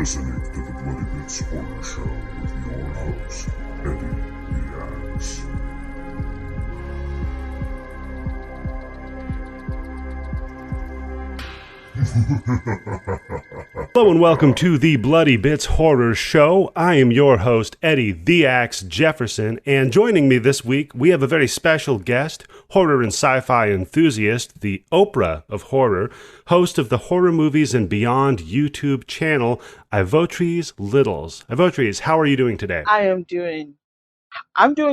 listening to the Bloodybits Horror Show with your host, Eddie the Axe. Hello and welcome to the Bloodybits Horror Show. I am your host, Eddie the Axe Jefferson, and joining me this week, we have a very special guest, horror and sci-fi enthusiast, the Oprah of horror, host of the Horror Movies and Beyond YouTube channel, Ivotres Littles. Ivotres, how are you doing today? I'm doing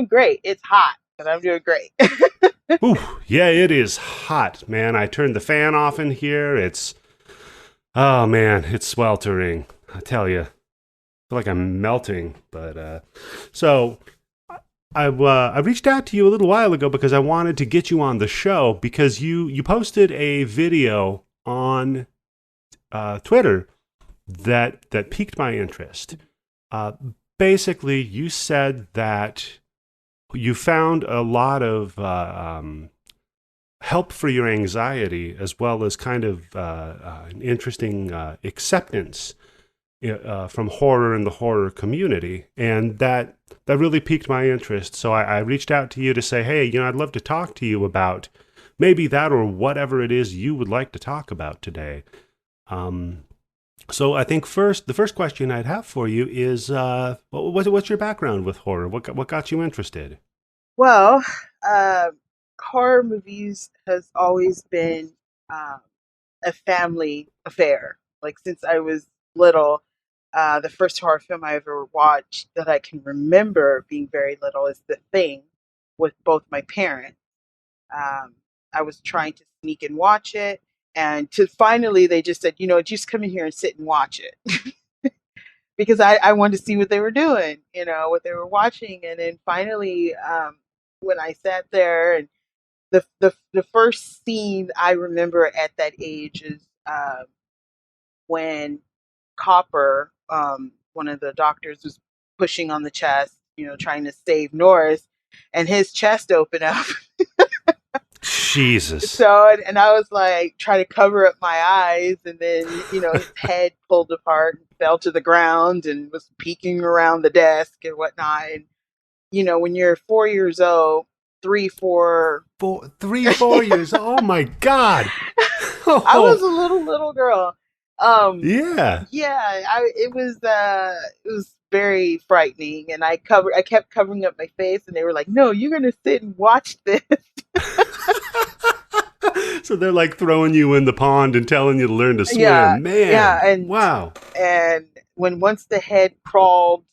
great. It's hot, but I'm doing great. Ooh, yeah, it is hot, man. I turned the fan off in here. Oh man, it's sweltering. I tell you, I feel like I'm melting. But so I reached out to you a little while ago because I wanted to get you on the show because you posted a video on Twitter that piqued my interest. Basically, you said that you found a lot of help for your anxiety, as well as kind of an interesting acceptance from horror in the horror community, and that really piqued my interest. So I reached out to you to say, hey, I'd love to talk to you about maybe that or whatever it is you would like to talk about today. So I think the first question I'd have for you is, what's your background with horror? What got you interested? Well, horror movies has always been a family affair. Like since I was little, the first horror film I ever watched that I can remember being very little is The Thing with both my parents. I was trying to sneak and watch it. And finally, they just said, just come in here and sit and watch it. Because I wanted to see what they were doing, what they were watching. And then finally, when I sat there, and the first scene I remember at that age is when Copper, one of the doctors, was pushing on the chest, trying to save Norris, and his chest opened up. Jesus. So, and I was like, trying to cover up my eyes, and then, his head pulled apart and fell to the ground and was peeking around the desk and whatnot. And, when you're 4 years old, 4 years, oh my God. Oh. I was a little girl. Yeah. It was very frightening, and I kept covering up my face, and they were like, no, you're going to sit and watch this. So they're like throwing you in the pond and telling you to learn to swim. Yeah, Man. yeah, and wow. And once the head crawled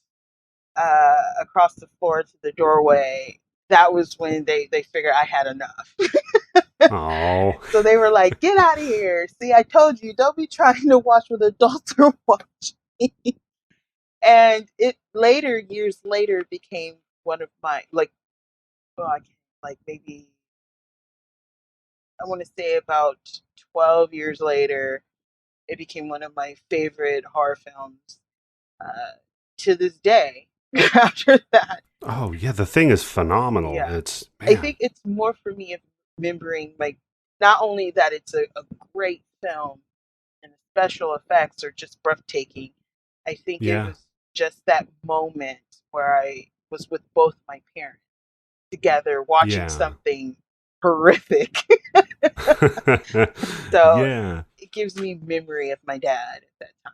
across the floor to the doorway, that was when they figured I had enough. Oh. So they were like, get out of here. See, I told you, don't be trying to watch what adults are watching. And years later, became one of my, maybe, I want to say about 12 years later, it became one of my favorite horror films to this day. After that. Oh, yeah, The Thing is phenomenal. Yeah. Man. I think it's more for me of remembering, not only that it's a great film and the special effects are just breathtaking. I think it was just that moment where I was with both my parents together watching something horrific. So it gives me memory of my dad at that time.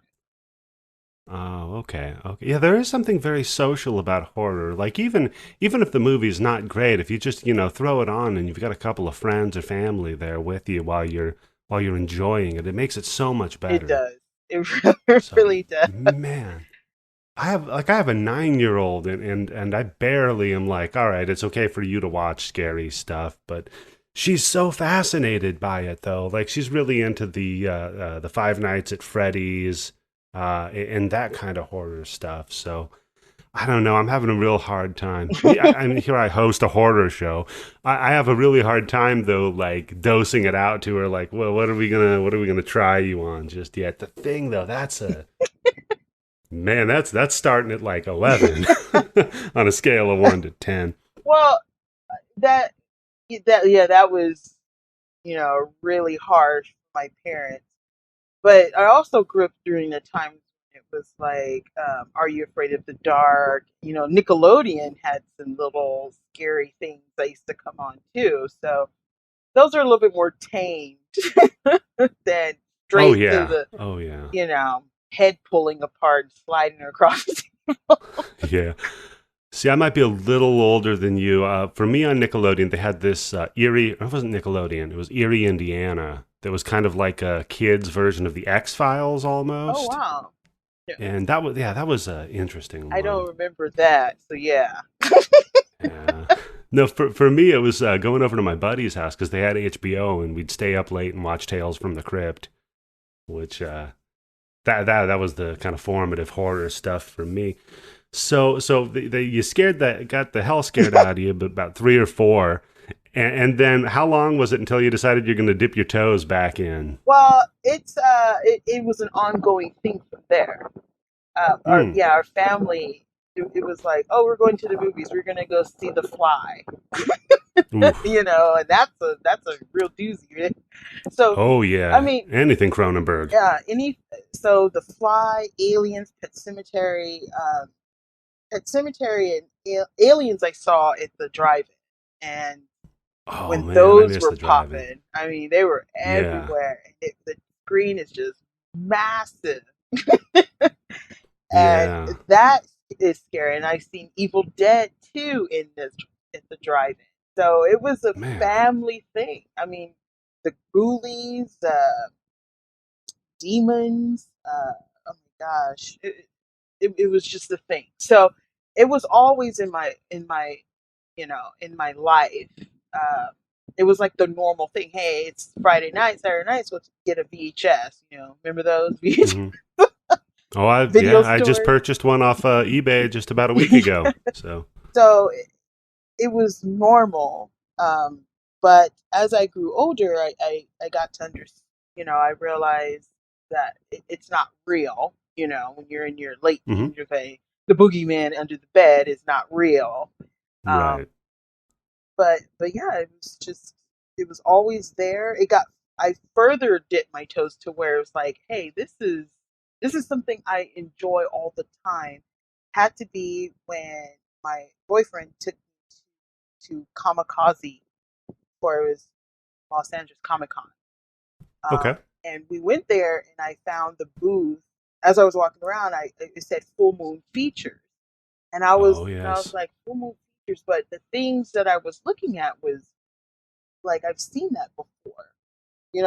Oh, okay. Yeah, there is something very social about horror. Like even if the movie's not great, if you just, throw it on and you've got a couple of friends or family there with you while you're enjoying it, it makes it so much better. It does. It really does. Man. I have a 9-year-old and I barely am like, all right, it's okay for you to watch scary stuff, but she's so fascinated by it though. Like she's really into the Five Nights at Freddy's, and that kind of horror stuff. So I don't know. I'm having a real hard time. Here I host a horror show. I have a really hard time though, like dosing it out to her. Like, well, what are we gonna try you on just yet? The Thing though, man, that's starting at like 11 on a scale of 1 to 10. Well, that was, really hard for my parents. But I also grew up during the time It was like, Are You Afraid of the Dark? You know, Nickelodeon had some little scary things that used to come on too. So those are a little bit more tamed than Oh straight to yeah. the, Oh yeah. head pulling apart and sliding across. Yeah. See, I might be a little older than you. For me on Nickelodeon, they had this Erie. It wasn't Nickelodeon. It was Erie, Indiana. That was kind of like a kid's version of the X Files Oh almost. wow. Yeah, And that was an interesting I one. don't remember that. So yeah. Yeah. No, for me, it was going over to my buddy's house because they had HBO, and we'd stay up late and watch Tales from the Crypt, which that was the kind of formative horror stuff for me. So you got the hell scared out of you, but about 3 or 4, and then how long was it until you decided you're going to dip your toes back in? Well, it was an ongoing thing from there. Hmm. Our family. It was like, oh, we're going to the movies. We're gonna go see The Fly. Oof. And that's a real doozy. So, Oh I yeah. mean, Anything Cronenberg. yeah, The Fly, Aliens, Pet Cemetery, and Aliens. I saw at the drive-in, and Oh when man, I those missed were the driving. popping, I mean, they were Yeah. everywhere. The screen is just massive, and Yeah. that is scary. And I've seen Evil Dead 2 at the drive-in, so it was a Man. family thing. I mean, the Ghoulies, demons. Oh my gosh, it was just a thing. So it was always in my life. Uh, it was like the normal thing. Hey, it's Friday night, Saturday night, so let's get a VHS. Remember those VHS Hmm. Oh, video I just stores? purchased one off eBay just about a week ago. So. So it was normal. But as I grew older, I got to understand. I realized that it's not real. When you're in your late Hmm. teens, the boogeyman under the bed is not real. Um, Right. but yeah, it was always there. I further dipped my toes to where it was like, hey, this is something I enjoy all the time. Had to be when my boyfriend took me to Kamikaze for his Los Angeles Comic Con. Okay. And we went there, and I found the booth. As I was walking around, it said Full Moon Features, and Oh I was yes. like, Full Moon Features. But the things that I was looking at was like, I've seen that before.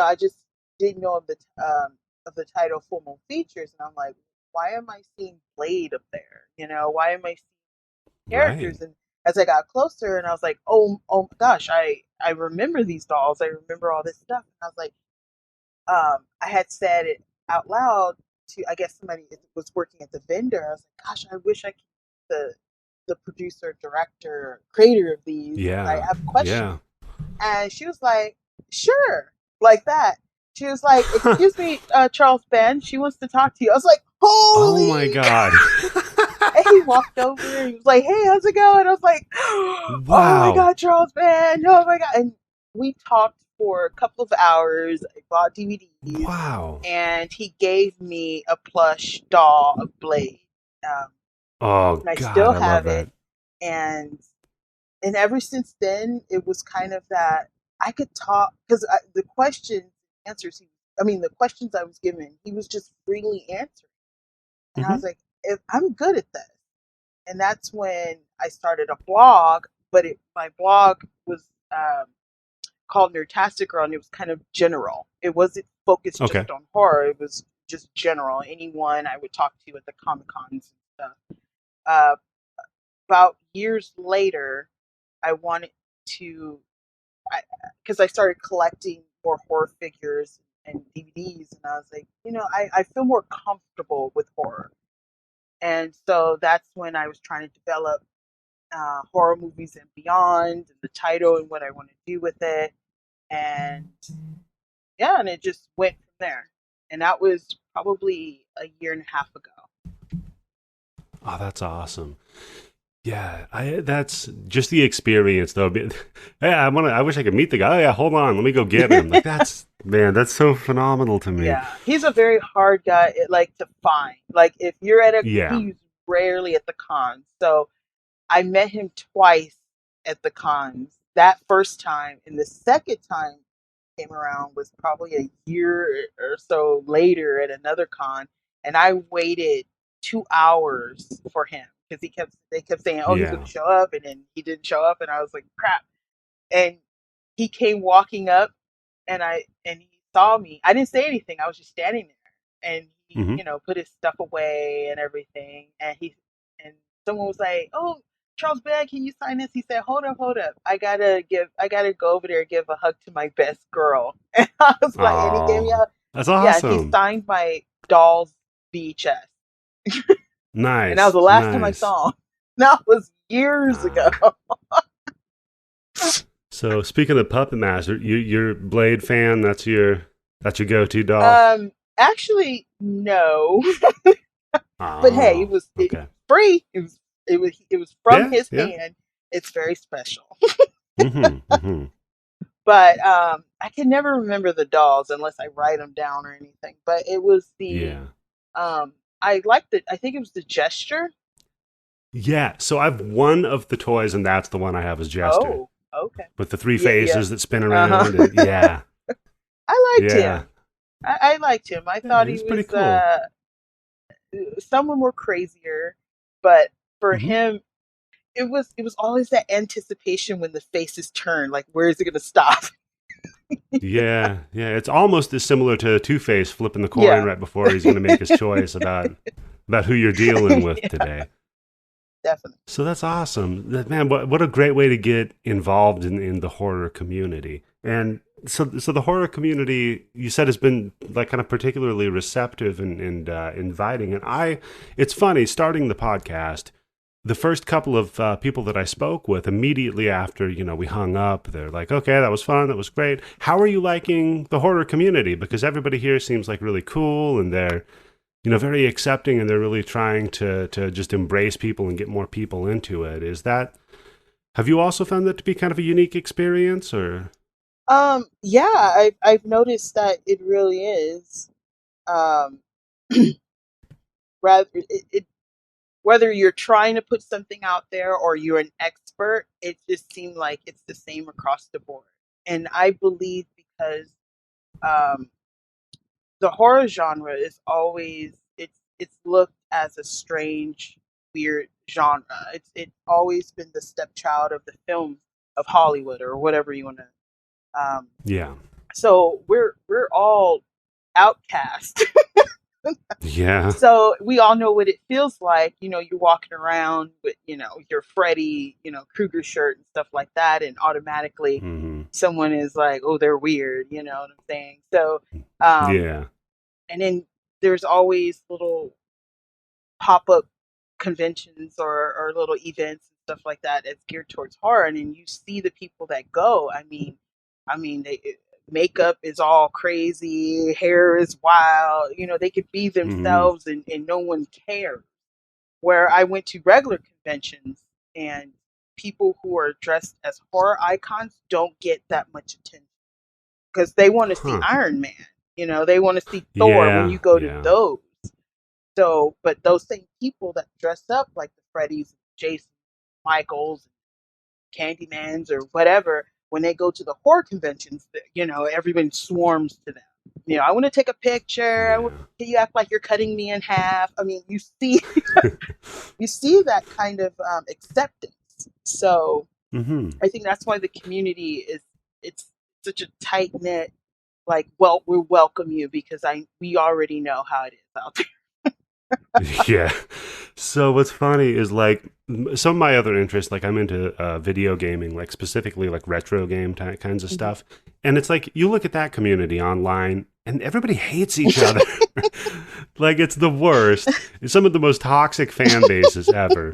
I just didn't know of the title Full Moon Features, and I'm like, why am I seeing Blade up there? Why am I seeing Right. characters? And as I got closer, and I was like, oh my gosh, I remember these dolls. I remember all this stuff. And I was like, I had said it out loud to, I guess, somebody that was working at the vendor. I was like, gosh, I wish I could the producer, director, creator of these. I Yeah. have questions. Yeah. And she was like, sure, like that. She was like, excuse me, Charles Ben, she wants to talk to you. I was like, Oh my holy. God. And he walked over and he was like, hey, how's it going? I was like, oh my Wow. God, Charles Ben, oh my God. And we talked for a couple of hours. I bought DVDs, Wow. and he gave me a plush doll of Blade. Um, Oh and I God, still I love have it. that. And ever since then, it was kind of that I could talk, because the questions, answers, the questions I was given, he was just freely answering. And I Hmm. was like, if I'm good at this. And that's when I started a blog, but my blog was called Nerdtastic Girl, and it was kind of general. It wasn't focused Okay. just on horror. It was just general. Anyone I would talk to at the Comic Cons and stuff. Uh, about years later, I wanted to, because I started collecting more horror figures and DVDs, and I was like, I feel more comfortable with horror. And so that's when I was trying to develop horror movies and beyond, and the title and what I want to do with it. And yeah, and it just went from there. And that was probably a year and a half ago. Oh, that's awesome. Yeah, that's just the experience though. Hey, I wish I could meet the guy. Oh yeah, hold on, let me go get him. Like that's man, that's so phenomenal to me. Yeah, he's a very hard guy, like to find. Like if you're at Yeah, he's rarely at the cons. So I met him twice at the cons. That first time, and the second time came around was probably a year or so later at another con, and I waited 2 hours for him because they kept saying, "Oh, he's going yeah, to show up," and then he didn't show up, and I was like, "Crap!" And he came walking up, and he saw me. I didn't say anything. I was just standing there, and he, hmm put his stuff away and everything, and someone was like, "Oh, Charles Band, can you sign this?" He said, hold up. I gotta go over there and give a hug to my best girl." And I was like, and he gave me Oh, a, that's yeah, and he awesome. signed my doll's VHS. And that was Nice, the last time I nice. saw him. That was years ago. Ah. So speaking of Puppet Master, you're Blade fan. That's your go-to doll. Actually, no. But hey, Oh, it okay. free. It was from Yeah, his yeah. hand. It's very special. Mm-hmm. Mm-hmm. But I can never remember the dolls unless I write them down or anything. But it was the Yeah. I liked it. I think it was the gesture. Yeah. So I've one of the toys, and that's the one I have as Jester Oh, okay. with the three Yeah, yeah. faces that spin Uh-huh. around. And, yeah, I liked yeah, him. I liked him. I yeah. thought he He's pretty was cool. some were more crazier, but for Hmm. him it was always that anticipation when the faces turn, like where is it gonna stop? Yeah, yeah. It's almost as similar to Two-Face flipping the coin Yeah. right before he's going to make his choice about who you're dealing with Yeah, today. definitely. So that's awesome. Man, what a great way to get involved in the horror community. And so the horror community, you said, has been like kind of particularly receptive and inviting. And it's funny, starting the podcast, the first couple of people that I spoke with immediately after, we hung up, they're like, okay, that was fun. That was great. How are you liking the horror community? Because everybody here seems like really cool and they're, very accepting, and they're really trying to just embrace people and get more people into it. Have you also found that to be kind of a unique experience, or? Yeah, I've noticed that it really is. Um, rather it whether you're trying to put something out there or you're an expert, it just seemed like it's the same across the board. And I believe because um, the horror genre is always it's looked as a strange, weird genre. It's always been the stepchild of the film of Hollywood or whatever you want to. Um, Yeah. so we're all outcast. Yeah. So we all know what it feels like. You're walking around with, your Freddy, Krueger shirt and stuff like that, and automatically Hmm. someone is like, "Oh, they're weird." You know what I'm saying? So, um, Yeah. and then there's always little pop up conventions or little events and stuff like that that's geared towards horror, and then you see the people that go. Makeup is all crazy, hair is wild. They could be Hmm. themselves, and no one cares. Where I went to regular conventions, and people who are dressed as horror icons don't get that much attention because they want to see Huh. Iron Man. They want to see Thor when Yeah. you go to Yeah. those. So, but those same people that dress up like the Freddys, Jason, Michaels, Candymans, or whatever, when they go to the horror conventions, everyone swarms to them. I want to take a picture. Yeah. Can you act like you're cutting me in half? I mean, you see that kind of acceptance. So Hmm. I think that's why the community it's such a tight knit. Like, well, we welcome you because we already know how it is out there. Yeah. So what's funny is like some of my other interests, like I'm into video gaming, like specifically like retro game kinds of Mhm. stuff. And it's like you look at that community online and everybody hates each other. Like it's the worst. It's some of the most toxic fan bases ever.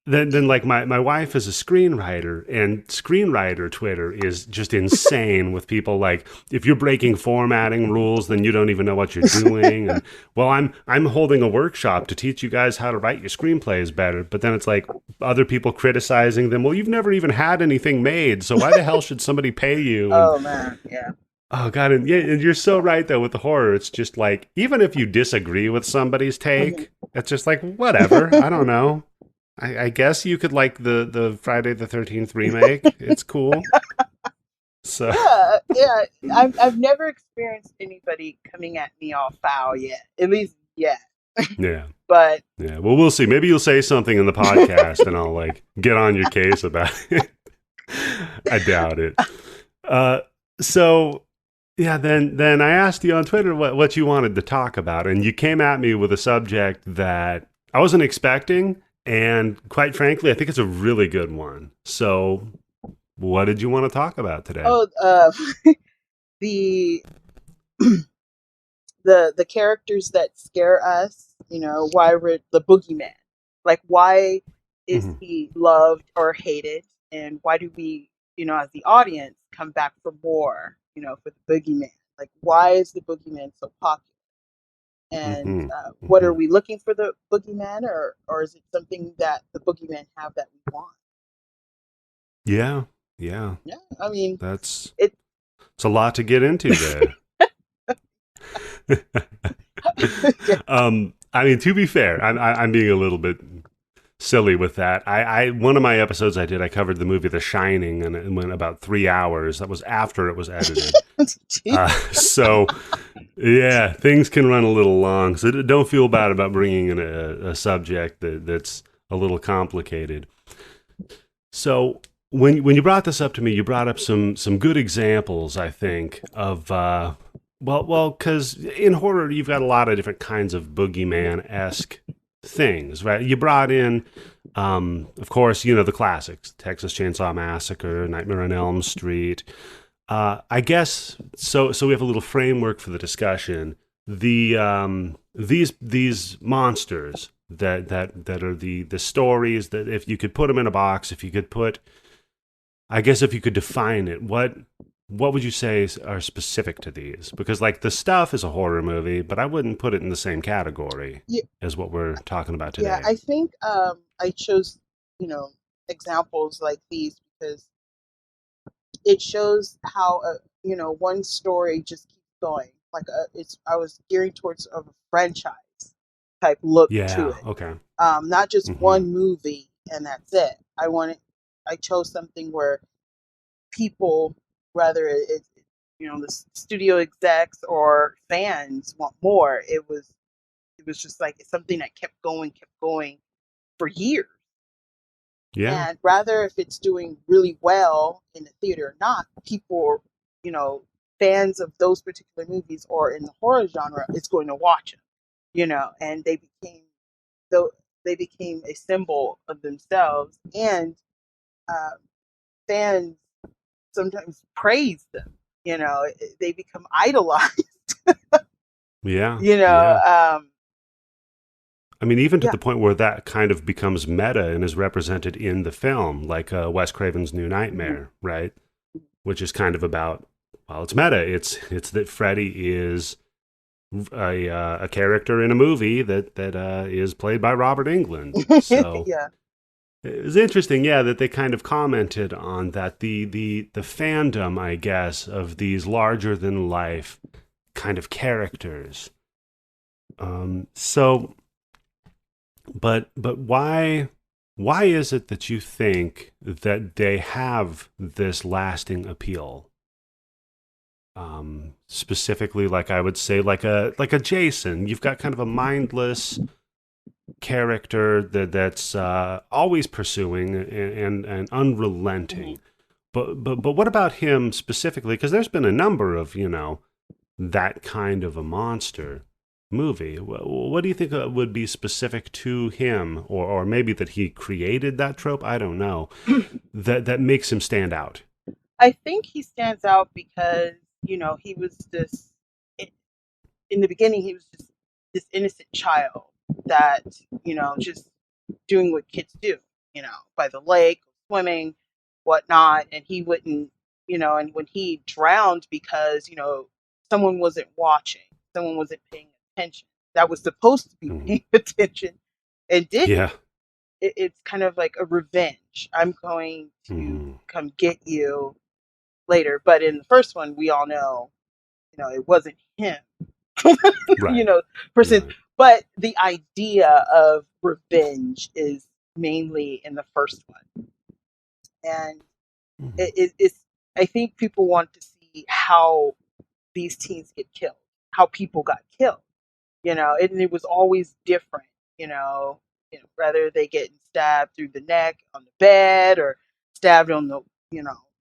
then like my wife is a screenwriter, and screenwriter Twitter is just insane with people like, if you're breaking formatting rules, then you don't even know what you're doing. And well, I'm holding a workshop to teach you guys how to write your screenplays better, but then it's like other people criticizing them. Well, you've never even had anything made, so why the hell should somebody pay you? And Oh man, yeah. oh god, and yeah, and you're so right though with the horror. It's just like, even if you disagree with somebody's take, it's just like, whatever. I don't know. I guess you could like the Friday the 13th remake. It's cool. So Yeah. I've never experienced anybody coming at me all foul yet. At least yet. yeah, But yeah. Well, we'll see. Maybe you'll say something in the podcast, and I'll like get on your case about it. I doubt it. So yeah, then I asked you on Twitter what you wanted to talk about, and you came at me with a subject that I wasn't expecting. And quite frankly, I think it's a really good one. So, what did you want to talk about today? oh, the the characters that scare us. Why we're the boogeyman. Like, why is Mhm. he loved or hated, and why do we, as the audience, come back for more? For the boogeyman. Like, why is the boogeyman so popular? And Mhm. what are Mhm. we looking for the boogeyman, or is it something that the boogeyman have that we want? Yeah, yeah. Yeah, I mean, That's it. it's a lot to get into there. I mean, to be fair, I'm being a little bit silly with that. I one of my episodes I covered the movie The Shining, and it went about 3 hours. That was after it was edited. So yeah, things can run a little long. So don't feel bad about bringing in a subject that's a little complicated. So when you brought this up to me, you brought up some good examples, I think, of because in horror you've got a lot of different kinds of boogeyman-esque things, right? You brought in, of course, the classics: Texas Chainsaw Massacre, Nightmare on Elm Street. I guess so. So we have a little framework for the discussion. These monsters that are the stories that, if you could put them in a box, if you could if you could define it, what would you say are specific to these? Because like The Stuff is a horror movie, but I wouldn't put it in the same category Yeah, as what we're talking about yeah. today. I think I chose examples like these because it shows how one story just keeps going. Like I was gearing towards a franchise type look to Yeah. it. Okay. Not just Mm-hmm. one movie and that's it. I chose something where people, whether it's the studio execs or fans, want more. It was just like it's something that kept going for years. Yeah. And rather if it's doing really well in the theater or not, people, you know, fans of those particular movies or in the horror genre is going to watch them, and though they became a symbol of themselves, and uh, fans sometimes praise them. They become idolized. Yeah. You know, Yeah. um, I mean, even to yeah, the point where that kind of becomes meta and is represented in the film, like Wes Craven's New mhm, Nightmare, right? Which is kind of about, well, it's meta. It's that Freddy is a character in a movie that is played by Robert Englund. So yeah, it was interesting, yeah, that they kind of commented on that the fandom, I guess, of these larger than life kind of characters. So, but why is it that you think that they have this lasting appeal? Specifically, like I would say, like a Jason. You've got kind of a mindless character that's always pursuing and mhm. unrelenting. But what about him specifically? Because there's been a number of that kind of a monster movie. What do you think would be specific to him, or maybe that he created that trope? I don't know. That makes him stand out. I think he stands out because he was this. In the beginning, he was just this innocent child that just doing what kids do. by the lake, swimming, whatnot, and he wouldn't, and when he drowned because, someone wasn't watching, someone wasn't paying attention, that was supposed to be Mhm. paying attention and didn't. Yeah. It's kind of like a revenge. I'm going to Mhm. come get you later. But in the first one, we all know, it wasn't him, you Right. know, person. Right. But the idea of revenge is mainly in the first one. And Mhm. it's, I think people want to see how these teens get killed, how people got killed, and it was always different, whether they get stabbed through the neck on the bed or stabbed on the,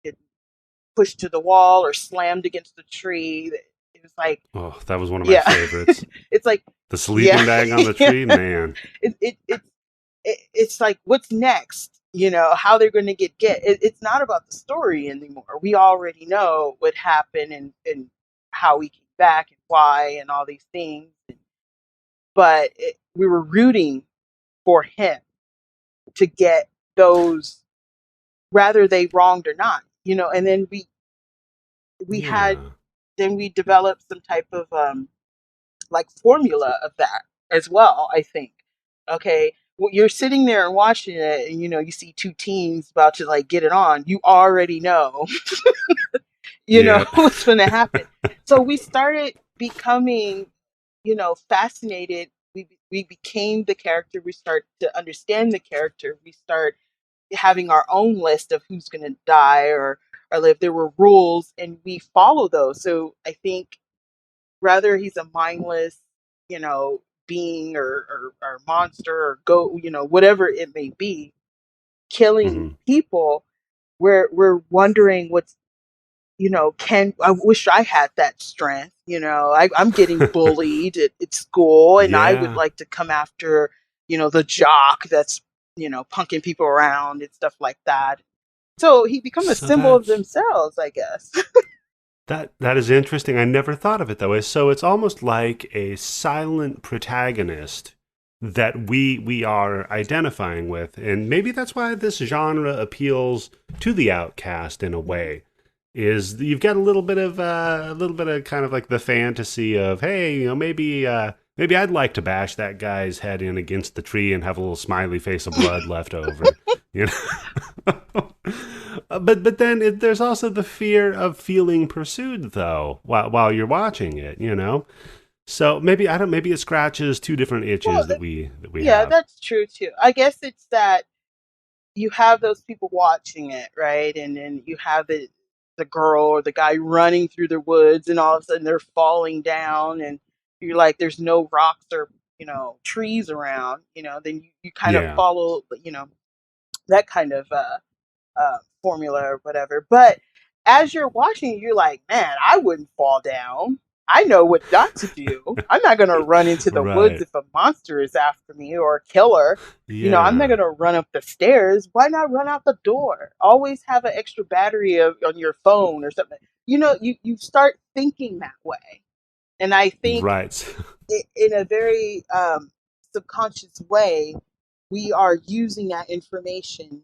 get pushed to the wall or slammed against the tree. It was like, Oh, that was one of my yeah, favorites. it's like, The yeah, sleeping bag on the yeah. tree, man. It's like, what's next? How they're going to get. It's not about the story anymore. We already know what happened and how he came back and why and all these things. But we were rooting for him to get those, whether they wronged or not. And then we had Yeah. then we developed some type of like formula of that as well, I think. Okay, well, you're sitting there and watching it, and you see two teens about to like get it on. You already know, Yep. what's going to happen. So we started becoming, fascinated. We became the character. We start to understand the character. We start having our own list of who's going to die or live. There were rules, and we follow those. So I think whether he's a mindless, being or monster or go, whatever it may be, killing Mhm. people, we're wondering what's, I wish I had that strength. I'm getting bullied at school, and I would Yeah. like to come after, the jock that's, punking people around and stuff like that. So he become a So symbol of that's themselves, I guess. that is interesting. I never thought of it that way. So it's almost like a silent protagonist that we are identifying with, and maybe that's why this genre appeals to the outcast in a way. Is you've got a little bit of kind of like the fantasy of, hey, maybe I'd like to bash that guy's head in against the tree and have a little smiley face of blood left over, you know. But then there's also the fear of feeling pursued though while you're watching it, you know. So maybe it scratches two different Well, itches that we yeah, have. that's true too. I guess it's that you have those people watching it, right? And then you have the girl or the guy running through the woods, and all of a sudden they're falling down, and you're like, there's no rocks or trees around. Then you kind of Yeah. follow that kind of formula or whatever. But as you're watching, you're like, man, I wouldn't fall down. I know what not to do. I'm not going to run into the woods Right. if a monster is after me or a killer. I'm not Yeah. going to run up the stairs. Why not run out the door? Always have an extra battery on your phone or something. You start thinking that way. And I think Right. in a very subconscious way, we are using that information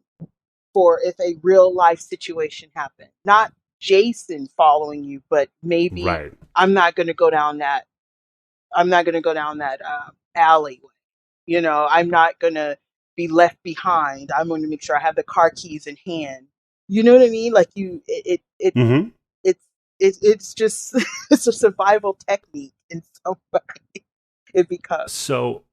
for if a real life situation happened. Not Jason following you, but maybe Right. I'm not going to go down that. I'm not going to go down that alleyway. I'm not going to be left behind. I'm going to make sure I have the car keys in hand. You know what I mean? Like Mhm. it's it's just it's a survival technique in some way. It becomes. So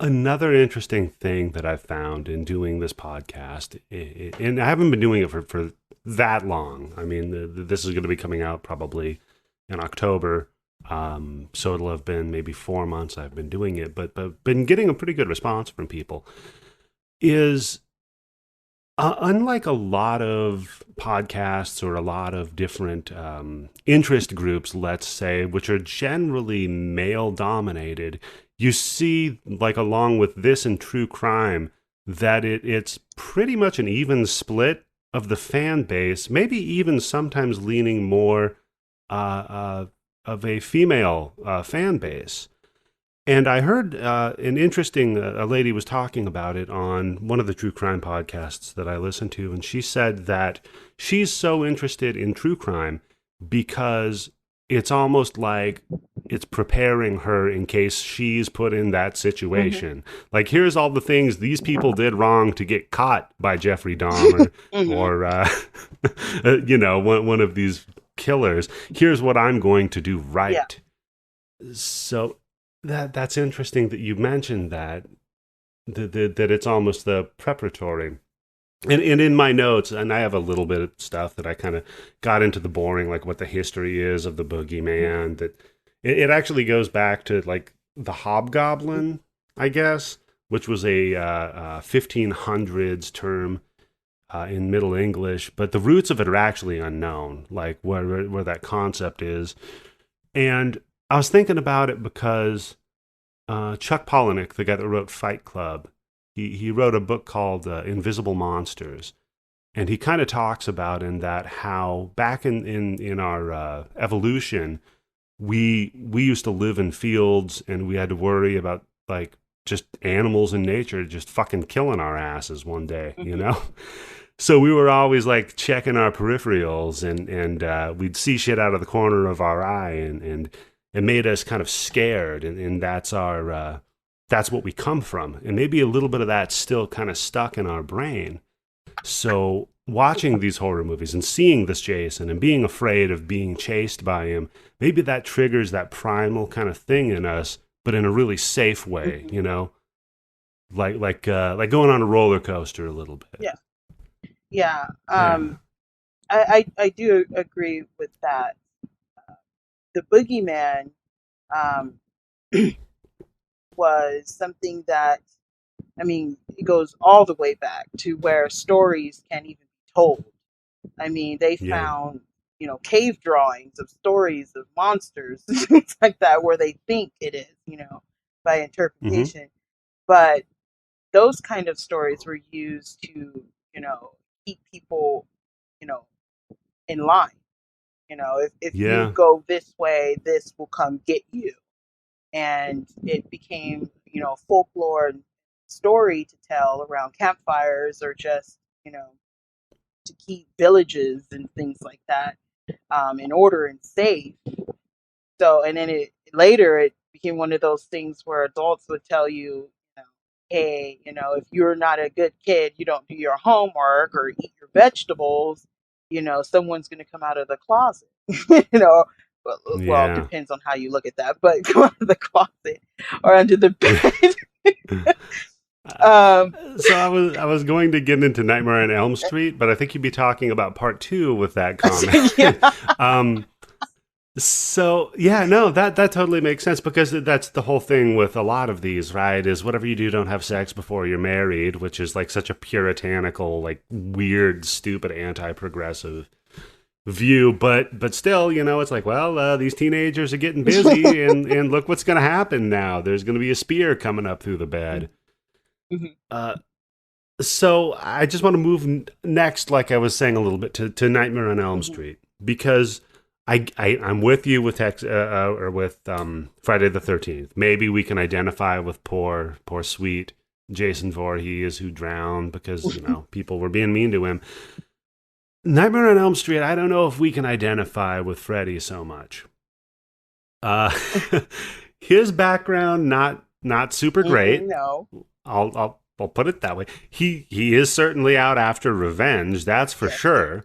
another interesting thing that I've found in doing this podcast, and I haven't been doing it for that long. I mean, this is going to be coming out probably in October, so it'll have been maybe 4 months I've been doing it, but been getting a pretty good response from people. Is unlike a lot of podcasts or a lot of different interest groups, let's say, which are generally male dominated, you see, like along with this and true crime, that it's pretty much an even split of the fan base, maybe even sometimes leaning more of a female fan base. And I heard an interesting, a lady was talking about it on one of the true crime podcasts that I listen to. And she said that she's so interested in true crime because it's almost like it's preparing her in case she's put in that situation. Like, here's all the things these people did wrong to get caught by Jeffrey Dahmer or, one of these killers. Here's what I'm going to do right. Yeah. So that's interesting that you mentioned that it's almost the preparatory. And in my notes, and I have a little bit of stuff that I kind of got into the boring, like what the history is of the boogeyman, that it actually goes back to like the hobgoblin, I guess, which was a 1500s term in Middle English, but the roots of it are actually unknown, like where that concept is. And I was thinking about it because Chuck Palahniuk, the guy that wrote Fight Club, he wrote a book called Invisible Monsters, and he kind of talks about in that how back in our evolution, we used to live in fields and we had to worry about like just animals in nature just fucking killing our asses one day, you know? So we were always like checking our peripherals and we'd see shit out of the corner of our eye and it made us kind of scared, and that's our that's what we come from, and maybe a little bit of that's still kind of stuck in our brain. So watching these horror movies and seeing this Jason and being afraid of being chased by him, maybe that triggers that primal kind of thing in us, but in a really safe way, you know, like going on a roller coaster a little bit. Yeah. I do agree with that. The boogeyman was something that, I mean, it goes all the way back to where stories can't even be told. I mean, they found, cave drawings of stories of monsters, things like that, where they think it is, by interpretation. But those kind of stories were used to, keep people, in line. If you go this way, this will come get you. And it became, folklore story to tell around campfires or just, to keep villages and things like that in order and safe. So, and then later it became one of those things where adults would tell you, hey, if you're not a good kid, you don't do your homework or eat your vegetables, someone's going to come out of the closet, Well, it depends on how you look at that, but come out of the closet or under the bed. So I was going to get into Nightmare on Elm Street, but I think you'd be talking about part 2 with that comment. So that totally makes sense, because that's the whole thing with a lot of these, right? Is whatever you do, don't have sex before you're married, which is like such a puritanical, like weird, stupid, anti-progressive view. But still, it's like, well, these teenagers are getting busy, and look what's going to happen now. There's going to be a spear coming up through the bed. So I just want to move next, like I was saying a little bit, to Nightmare on Elm Street, because I'm with you with Friday the 13th. Maybe we can identify with poor sweet Jason Voorhees, who drowned because people were being mean to him. Nightmare on Elm Street, I don't know if we can identify with Freddy so much. His background not super great. No, I'll put it that way. He is certainly out after revenge, that's for sure.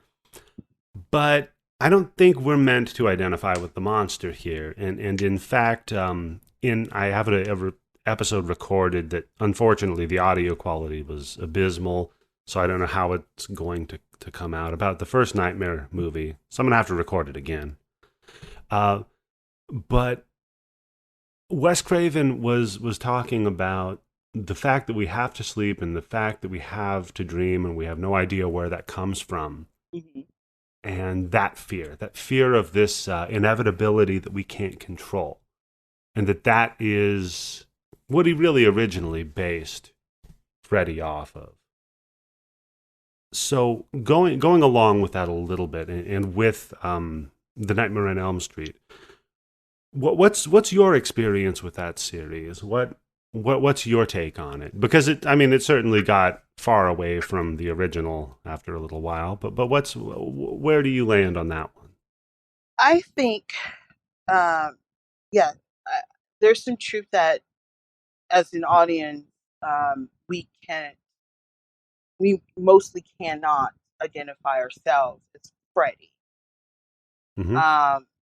But I don't think we're meant to identify with the monster here. And in fact, I have an episode recorded that, unfortunately, the audio quality was abysmal. So I don't know how it's going to come out about the first Nightmare movie. So I'm going to have to record it again. But Wes Craven was talking about the fact that we have to sleep and the fact that we have to dream and we have no idea where that comes from. And that fear of this inevitability that we can't control. And that is what he really originally based Freddy off of. So going along with that a little bit, and with the Nightmare on Elm Street, what's your experience with that series? What's your take on it? Because it certainly got far away from the original after a little while. But where do you land on that one? I think, um, yeah, uh, there's some truth that as an audience, we mostly cannot identify ourselves as Freddy. Mm-hmm.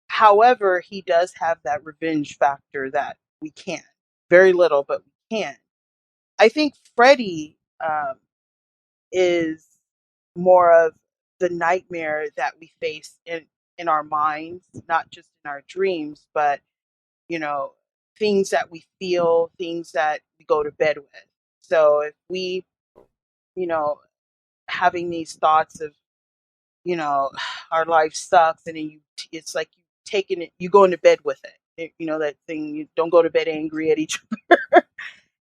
However, he does have that revenge factor that we can. Very little, but we can. I think Freddy is more of the nightmare that we face in our minds, not just in our dreams, but you know, things that we feel, things that we go to bed with. So if we, you know, having these thoughts of, our life sucks, and then it's like you taking it, you go into bed with it. That thing, you don't go to bed angry at each other.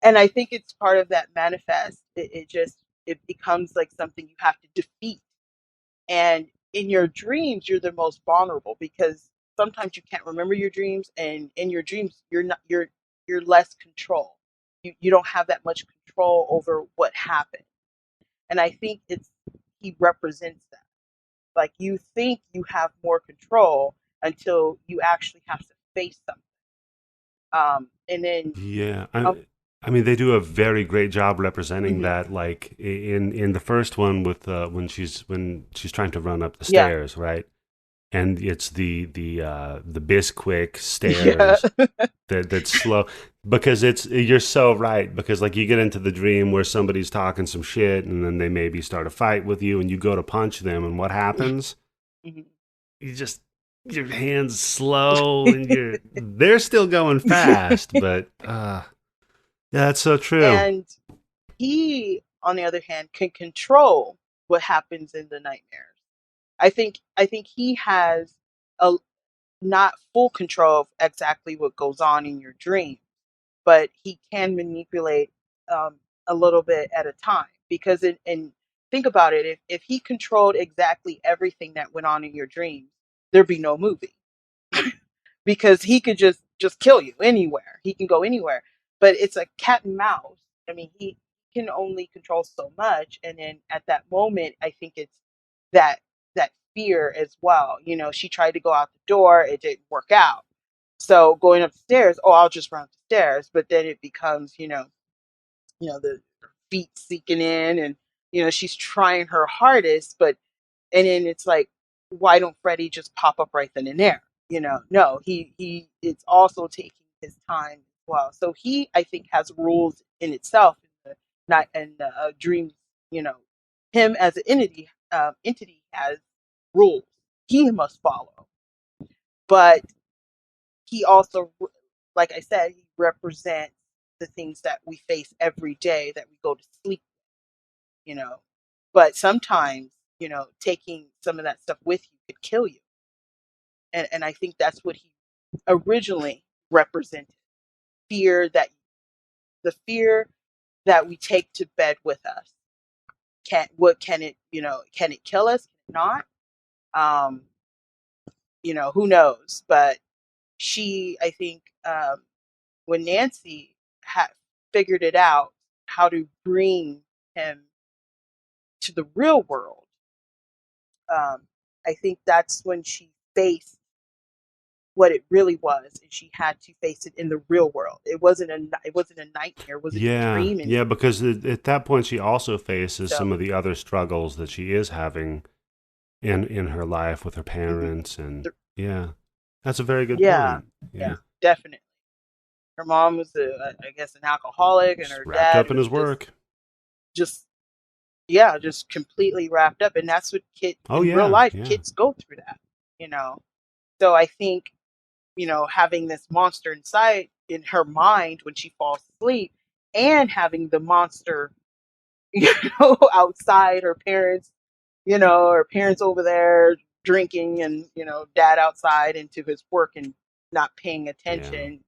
And I think it's part of that manifest. It becomes like something you have to defeat. And in your dreams, you're the most vulnerable because sometimes you can't remember your dreams, and in your dreams, you're less control. You don't have that much control over what happened. And I think he represents that. Like you think you have more control until you actually have to face something. And then Yeah, um, they do a very great job representing mhm, that. Like in the first one with when she's trying to run up the yeah, stairs, right? And it's the Bisquick yeah, stairs that's slow because you're so right because like you get into the dream where somebody's talking some shit and then they maybe start a fight with you and you go to punch them and what happens? mhm. You just your hands slow and they're still going fast, but yeah, that's so true. And he, on the other hand, can control what happens in the nightmares. I think he has a not full control of exactly what goes on in your dream, but he can manipulate a little bit at a time. Because and think about it, if he controlled exactly everything that went on in your dreams, there'd be no movie. Because he could just kill you anywhere. He can go anywhere. But it's a cat and mouse. I mean, he can only control so much, and then at that moment, I think it's that that fear as well. She tried to go out the door, it didn't work out. So going upstairs, oh, I'll just run upstairs. But then it becomes, the feet sinking in, and she's trying her hardest, but and then it's like, why don't Freddie just pop up right then and there? No, he it's also taking his time as well. So he, I think, has rules in itself. Not and dreams. You know, him as an entity has rules he must follow. But he also, like I said, he represents the things that we face every day that we go to sleep. You know, but sometimes taking some of that stuff with you could kill you. And I think that's what he originally represented. Fear that the fear that we take to bed with us. Can it, can it kill us? Not. Um, who knows? But I think, when Nancy had figured it out how to bring him to the real world, I think that's when she faced what it really was, and she had to face it in the real world. It wasn't a nightmare, it wasn't a Yeah, dream yeah, anymore. because at that point she also faces So, some of the other struggles that she is having in her life with her mhm. parents, and The- yeah, that's a very good yeah, point. yeah, Yeah, definitely. Her mom was, I guess, an alcoholic, and just her wrapped dad up in was his work. just, yeah, just completely wrapped up. And that's what kids Oh in real yeah, life, yeah, kids go through that. You know, so I think, having this monster inside in her mind when she falls asleep, and having the monster, outside her parents over there drinking, and, dad outside into his work and not paying yeah, attention,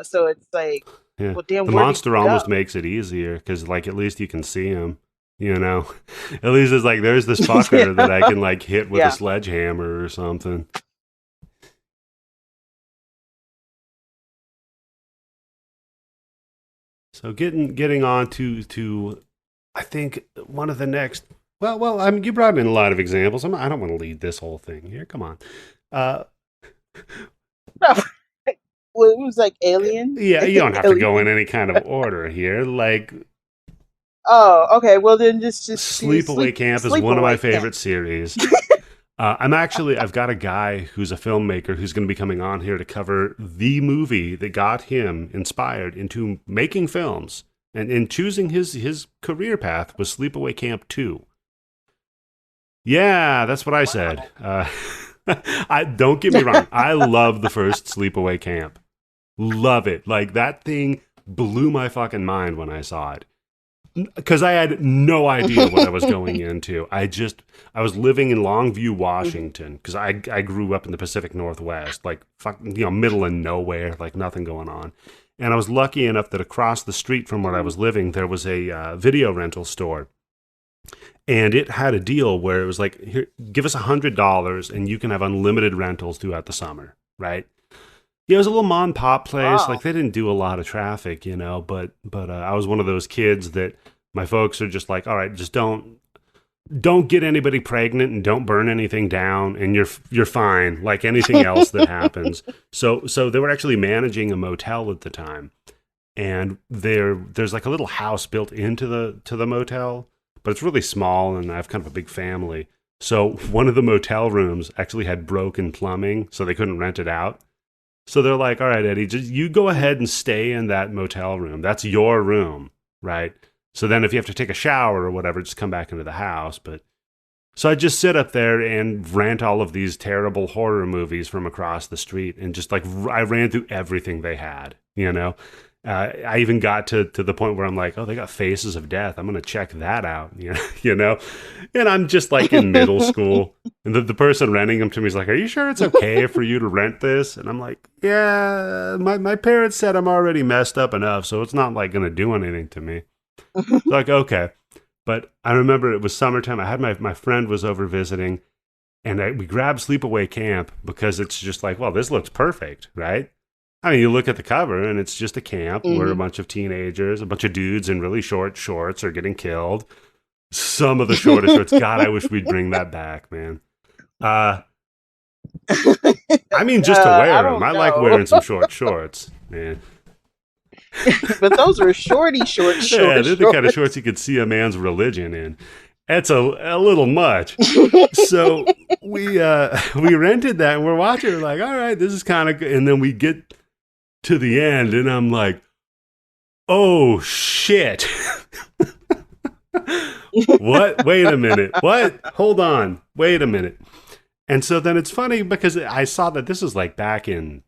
so it's like, yeah. well, damn, The where did monster you go? almost makes it easier because like at least you can see him. You know, at least it's like there's this fucker that I Yeah. can like hit with a Yeah. sledgehammer or something. So getting on to I think one of the next. Well, I mean, you brought in a lot of examples. I don't want to lead this whole thing here. Come on. Uh, Well, it was like Alien. yeah, you don't have to go in Alien. any kind of order here. Like, Oh, okay. Well, then just do Sleepaway Camp is one of my Sleepaway Camp. favorite series. I've got a guy who's a filmmaker who's going to be coming on here to cover the movie that got him inspired into making films. And in choosing his career path was Sleepaway Camp 2. Yeah, that's what I said. I don't get me wrong. I love the first Sleepaway Camp. Love it. Like, that thing blew my fucking mind when I saw it. Because I had no idea what I was going into. I was living in Longview, Washington, because I grew up in the Pacific Northwest, like, middle of nowhere, like nothing going on. And I was lucky enough that across the street from where I was living, there was a video rental store. And it had a deal where it was like, here, give us $100 and you can have unlimited rentals throughout the summer, right? Yeah, it was a little mom and pop place. Wow. Like, they didn't do a lot of traffic, but I was one of those kids that my folks are just like, all right, just don't get anybody pregnant and don't burn anything down, and you're fine. Like anything else that happens. So they were actually managing a motel at the time, and there's like a little house built into the motel, but it's really small, and I have kind of a big family. So one of the motel rooms actually had broken plumbing, so they couldn't rent it out. So they're like, all right, Eddie, just you go ahead and stay in that motel room. That's your room, right? So then if you have to take a shower or whatever, just come back into the house. But so I just sit up there and rent all of these terrible horror movies from across the street, and just like I ran through everything they had, I even got to the point where I'm like, oh, they got Faces of Death. I'm going to check that out, And I'm just like in middle school. And the person renting them to me is like, are you sure it's okay for you to rent this? And I'm like, yeah, my parents said I'm already messed up enough, so it's not like going to do anything to me. Like, okay. But I remember it was summertime. I had my friend was over visiting, and we grabbed Sleepaway Camp because it's just like, well, this looks perfect, right? I mean, you look at the cover, and it's just a camp where a bunch of teenagers, a bunch of dudes in really short shorts are getting killed. Some of the shortest shorts. God, I wish we'd bring that back, man. I mean, just to wear them. I like wearing some short shorts, man. But those were short shorts. Yeah, they're the kind of shorts you could see a man's religion in. That's a little much. So we rented that, and we're watching. We're like, all right, this is kind of good. And then we get to the end, and I'm like, oh shit. What? Wait a minute. What? Hold on. Wait a minute. And so then it's funny because I saw that this was like back in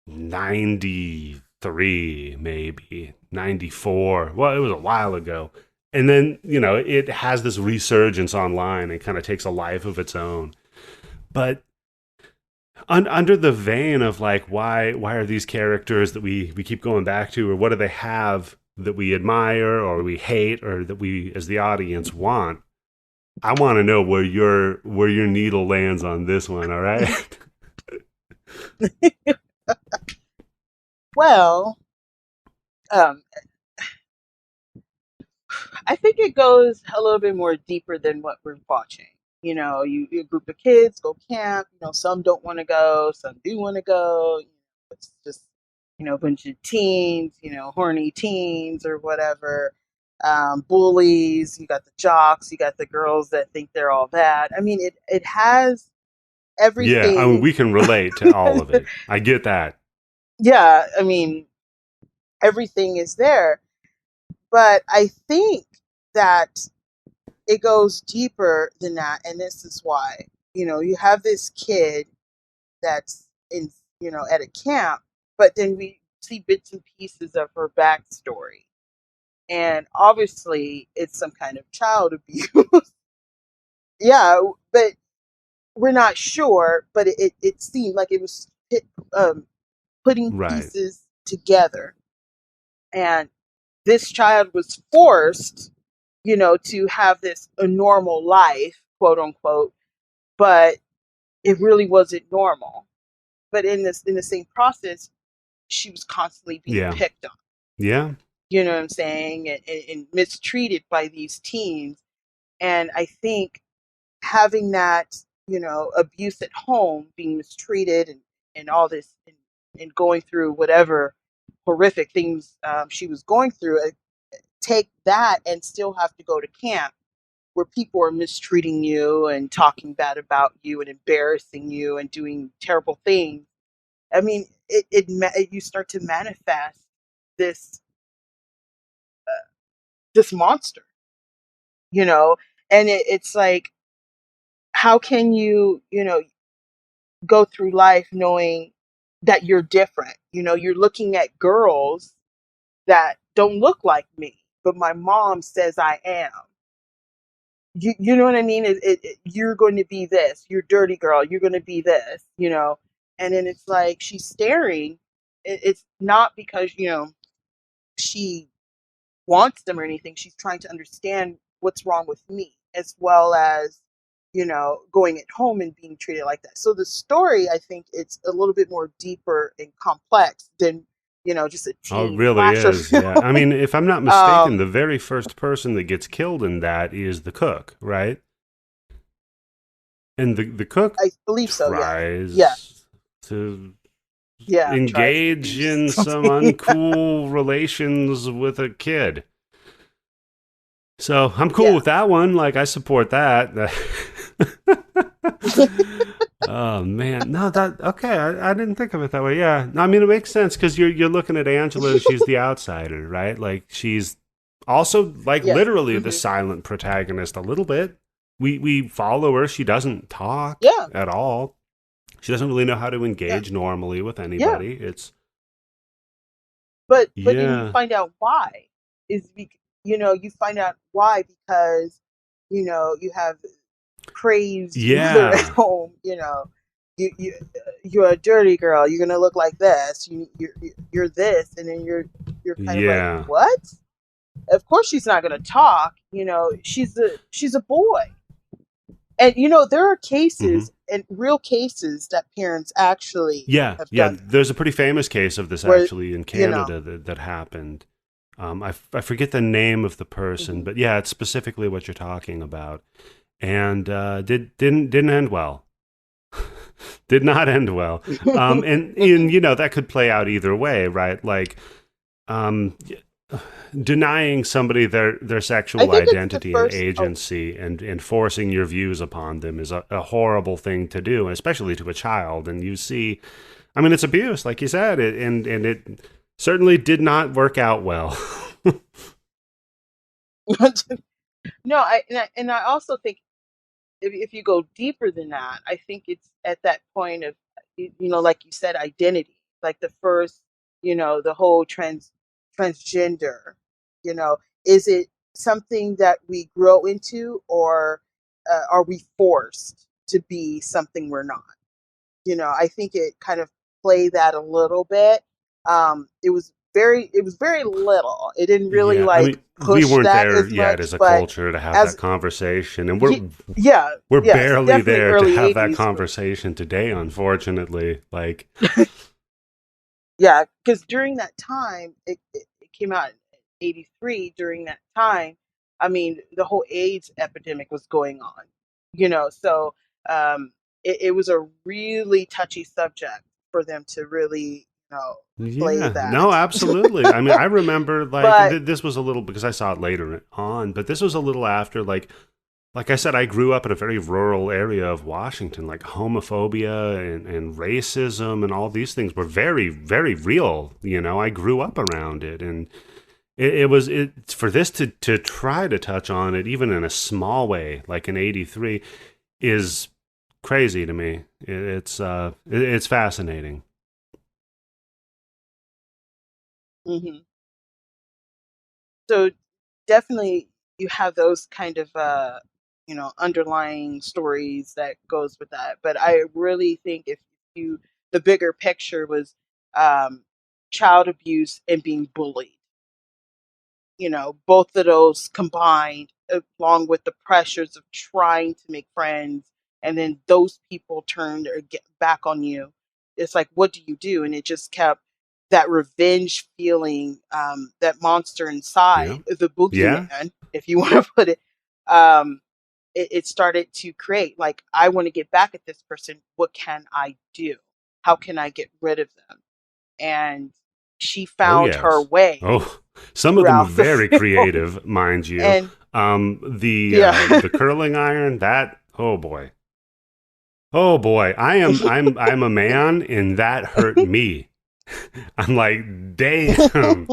93, maybe 94. Well, it was a while ago. And then, it has this resurgence online and kind of takes a life of its own. But under the vein of like, why are these characters that we keep going back to, or what do they have that we admire or we hate or that we as the audience want? I want to know where your needle lands on this one. All right. Well, I think it goes a little bit more deeper than what we're watching. A group of kids go camp. Some don't want to go, some do want to go. It's just, a bunch of teens, horny teens or whatever. Bullies. You got the jocks. You got the girls that think they're all that. I mean, it has everything. Yeah, I mean, we can relate to all of it. I get that. Yeah, I mean, everything is there. But I think that it goes deeper than that, and this is why. You have this kid that's in, at a camp, but then we see bits and pieces of her backstory. And obviously, it's some kind of child abuse. Yeah, but we're not sure, but it seemed like it was putting pieces together. And this child was forced, to have this a normal life, quote unquote, but it really wasn't normal. But in the same process, she was constantly being picked on. Yeah. you know what I'm saying, and mistreated by these teens. And I think having that, abuse at home, being mistreated and all this, and going through whatever horrific things she was going through, take that and still have to go to camp where people are mistreating you and talking bad about you and embarrassing you and doing terrible things. I mean, you start to manifest this this monster, you know, and it's like, how can you go through life knowing that you're different? You're looking at girls that don't look like me, but my mom says I am. You know what I mean? You're going to be this. You're dirty girl. You're going to be this. And then it's like she's staring. It's not because she wants them or anything. She's trying to understand what's wrong with me, as well as going at home and being treated like that. So the story, I think, it's a little bit more deeper and complex than just a Oh, it teen really slasher is. Yeah. I film. mean, if I'm not mistaken, the very first person that gets killed in that is the cook, right? And the cook I believe so. Yeah. tries to Yeah. Tries to engage do in some something. uncool relations with a kid. So I'm cool Yeah. with that one. Like, I support that. Oh man, no, that okay. I didn't think of it that way. Yeah, I mean, it makes sense because you're looking at Angela and she's the outsider, right? Like, she's also like Yeah. literally the silent protagonist a little bit. We follow her. She doesn't talk Yeah. at all. She doesn't really know how to Yeah. engage normally with Yeah. anybody. It's But then you yeah, find out why. You find out why because you have crazed mother at yeah, home. You're a dirty girl. You're gonna look like this. You're this, and then you're kind of like, yeah, what? Of course she's not gonna talk. She's a boy. And there are hmm cases and real cases that parents actually yeah, have yeah. done that, There's a pretty famous case of this where actually in you know. Canada that happened. I forget the name of the person, Mhm. but yeah, it's specifically what you're talking about, and didn't end well. Did not end well, and that could play out either way, right? Like, um, denying somebody their I sexual think it's the identity and first. Oh, agency and forcing your views upon them is a horrible thing to do, especially to a child. And you see, I mean, it's abuse, like you said, and it certainly did not work out well. no, I also think if you go deeper than that, I think it's at that point of like you said, identity, like the first, the whole transgender. You know, is it something that we grow into, or are we forced to be something we're not? I think it kind of played that a little bit. It was very little. It didn't really Yeah, I like mean, we push weren't that there as yet much, as a but culture to have that as conversation, and y- yeah, we're yes, barely definitely there to early have that 80s. conversation today, unfortunately. Like, Yeah, because during that time, it came out in 83. During that time, I mean, the whole AIDS epidemic was going on, so it was a really touchy subject for them to really, play yeah, no, that. absolutely. I mean, I remember like But this was a little because I saw it later on, but this was a little after like I said, I grew up in a very rural area of Washington. Like, homophobia and racism and all these things were very, very real. I grew up around it, and it for this to try to touch on it, even in a small way, like in '83, is crazy to me. It's fascinating. mhm. So definitely you have those kind of underlying stories that goes with that. But I really think if you the bigger picture was um, child abuse and being bullied. Both of those combined, along with the pressures of trying to make friends, and then those people turned or get back on you. It's like, what do you do? And it just kept. that revenge feeling, that monster inside, Yeah. the Yeah. boogeyman, if you want to put it, um, it started to create, like, I want to get back at this person. What can I do? How can I get rid of them? And she Oh, found her yes. way Oh, some of them are throughout the very film. creative, mind you. And yeah. The curling iron, that, oh boy. Oh boy. I'm a man and that hurt me. I'm like, damn.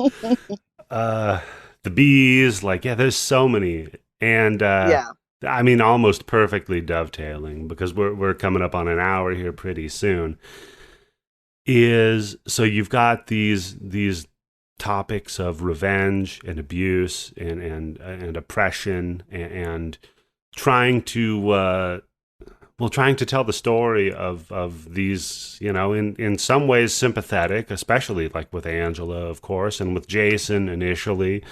Uh the bees, like, yeah, there's so many. And Yeah. I mean almost perfectly dovetailing because we're coming up on an hour here pretty soon. Is so you've got these topics of revenge and abuse and oppression and trying to trying to tell the story of these, in some ways sympathetic, especially like with Angela, of course, and with Jason initially.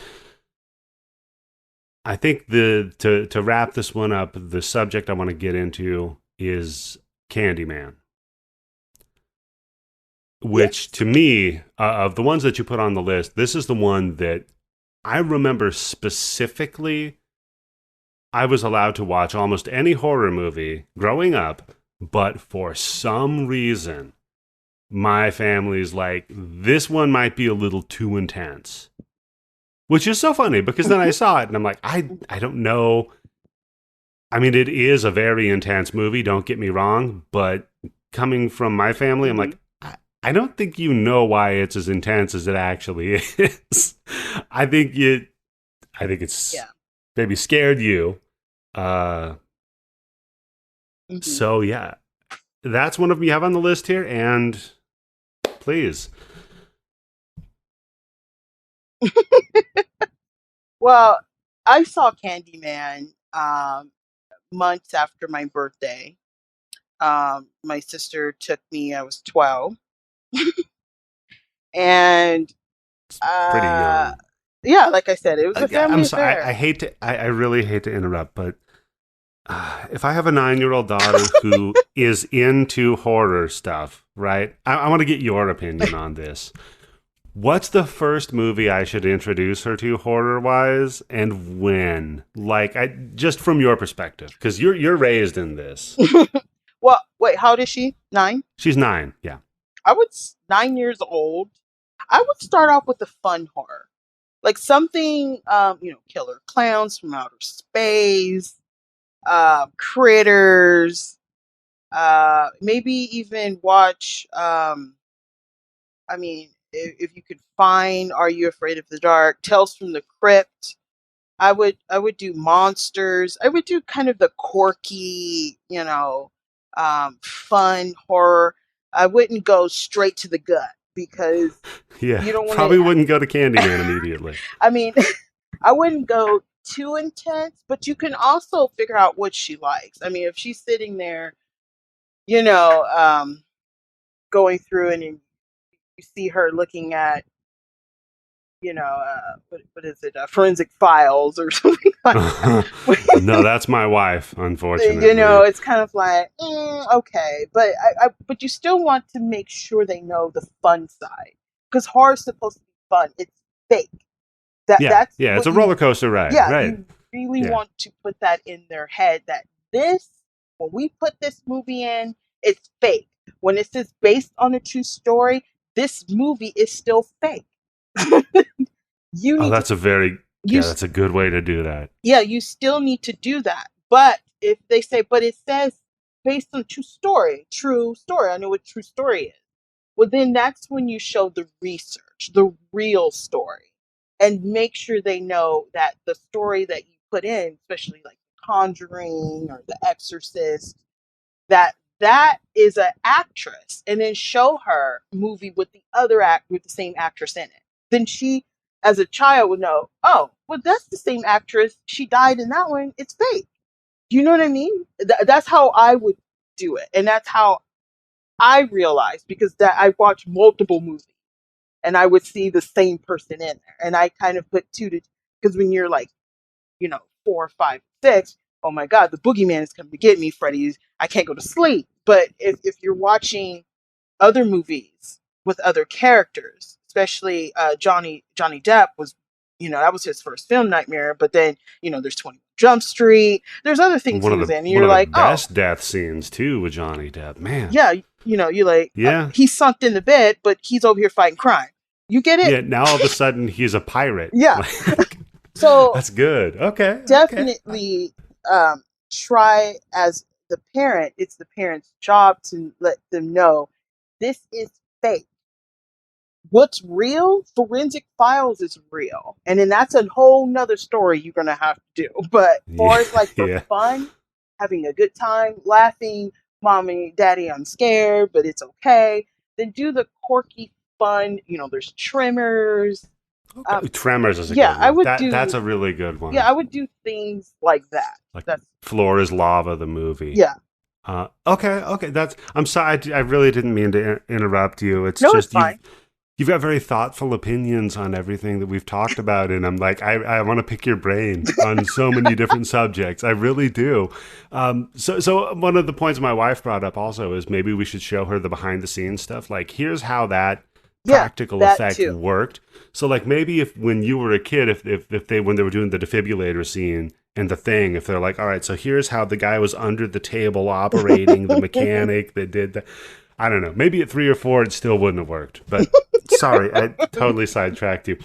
I think to wrap this one up, the subject I want to get into is Candyman, which Yes. to me, of the ones that you put on the list, this is the one that I remember specifically. I was allowed to watch almost any horror movie growing up, but for some reason, my family's like, this one might be a little too intense. Which is so funny because then I saw it and I'm like, I don't know. I mean, it is a very intense movie, don't get me wrong, but coming from my family, I'm like, I don't think you know why it's as intense as it actually is. I think it's Yeah. maybe scared you. Mhm. So yeah, that's one of them you have on the list here, and please. Well, I saw Candyman months after my birthday. My sister took me, I was 12. And Pretty young. yeah, like I said, it was a I'm family sorry. affair. I really hate to interrupt, but if I have a 9-year-old daughter who is into horror stuff, right? I want to get your opinion on this. What's the first movie I should introduce her to horror-wise, and when? Like, just from your perspective, because you're raised in this. Well, wait, how old is she? 9? She's 9. Yeah. 9 years old. I would start off with the fun horror. Like something, killer clowns from outer space, critters, maybe even watch, if you could find Are You Afraid of the Dark, Tales from the Crypt. I would do monsters. I would do kind of the quirky, fun horror. I wouldn't go straight to the gut because Yeah. you don't want Probably to. wouldn't go to Candyman immediately. I mean, I wouldn't go too intense, but you can also figure out what she likes. I mean, if she's sitting there, you know, um, going through and you see her looking at, what is it, Forensic Files or something like that. No, that's my wife, unfortunately. It's kind of like, okay, but but you still want to make sure they know the fun side because horror is supposed to be fun. It's fake. Yeah, That's it's what a roller coaster ride, yeah, right? you really want to put that in their head that when we put this movie in, it's fake. When it says based on a true story, this movie is still fake. You Oh, need that's to, that's a good way to do that. yeah, you still need to do that. But if they say, but it says based on true story, I know what true story is. Well, then that's when you show the research, the real story, and make sure they know that the story that you put in, especially like Conjuring or The Exorcist, that is an actress, and then show her movie with the other act with the same actress in it. Then she, as a child, would know, oh, well, that's the same actress. She died in that one. It's fake. You know what I mean? That's how I would do it, and that's how I realized because that I watched multiple movies and I would see the same person in there, and I kind of put two to because when you're like, 4, 5, 6, oh my God, the boogeyman is coming to get me, Freddy's. I can't go to sleep. But if you're watching other movies with other characters, especially Johnny Depp was, that was his first film, Nightmare. But then, there's 21 Jump Street. There's other things he was in. And you're like, one of the best death scenes too with Johnny Depp, man. Yeah, you're like, he's sunk in the bed, but he's over here fighting crime. You get it? Yeah. Now all of a sudden he's a pirate. Yeah. So that's good. Okay. Definitely try as the parent. It's the parent's job to let them know this is fake. What's real? Forensic Files is real. And then that's a whole nother story you're going to have to do. But as far as like for fun, having a good time, laughing, mommy, daddy, I'm scared, but it's okay. Then do the quirky fun, there's Tremors. Tremors is a good one. That's a really good one. Yeah, I would do things like that. Like Floor is Lava, the movie. Yeah. Okay. I'm sorry. I really didn't mean to interrupt you. It's fine. You've got very thoughtful opinions on everything that we've talked about, and I'm like, I want to pick your brain on so many different subjects. I really do. So one of the points my wife brought up also is maybe we should show her the behind the scenes stuff. Like, here's how that practical effect worked. So like maybe if when you were a kid, if they when they were doing the defibrillator scene and the thing, if they're like, all right, so here's how the guy was under the table operating the mechanic that did that. I don't know. Maybe at 3 or 4 it still wouldn't have worked. But sorry, I totally sidetracked you.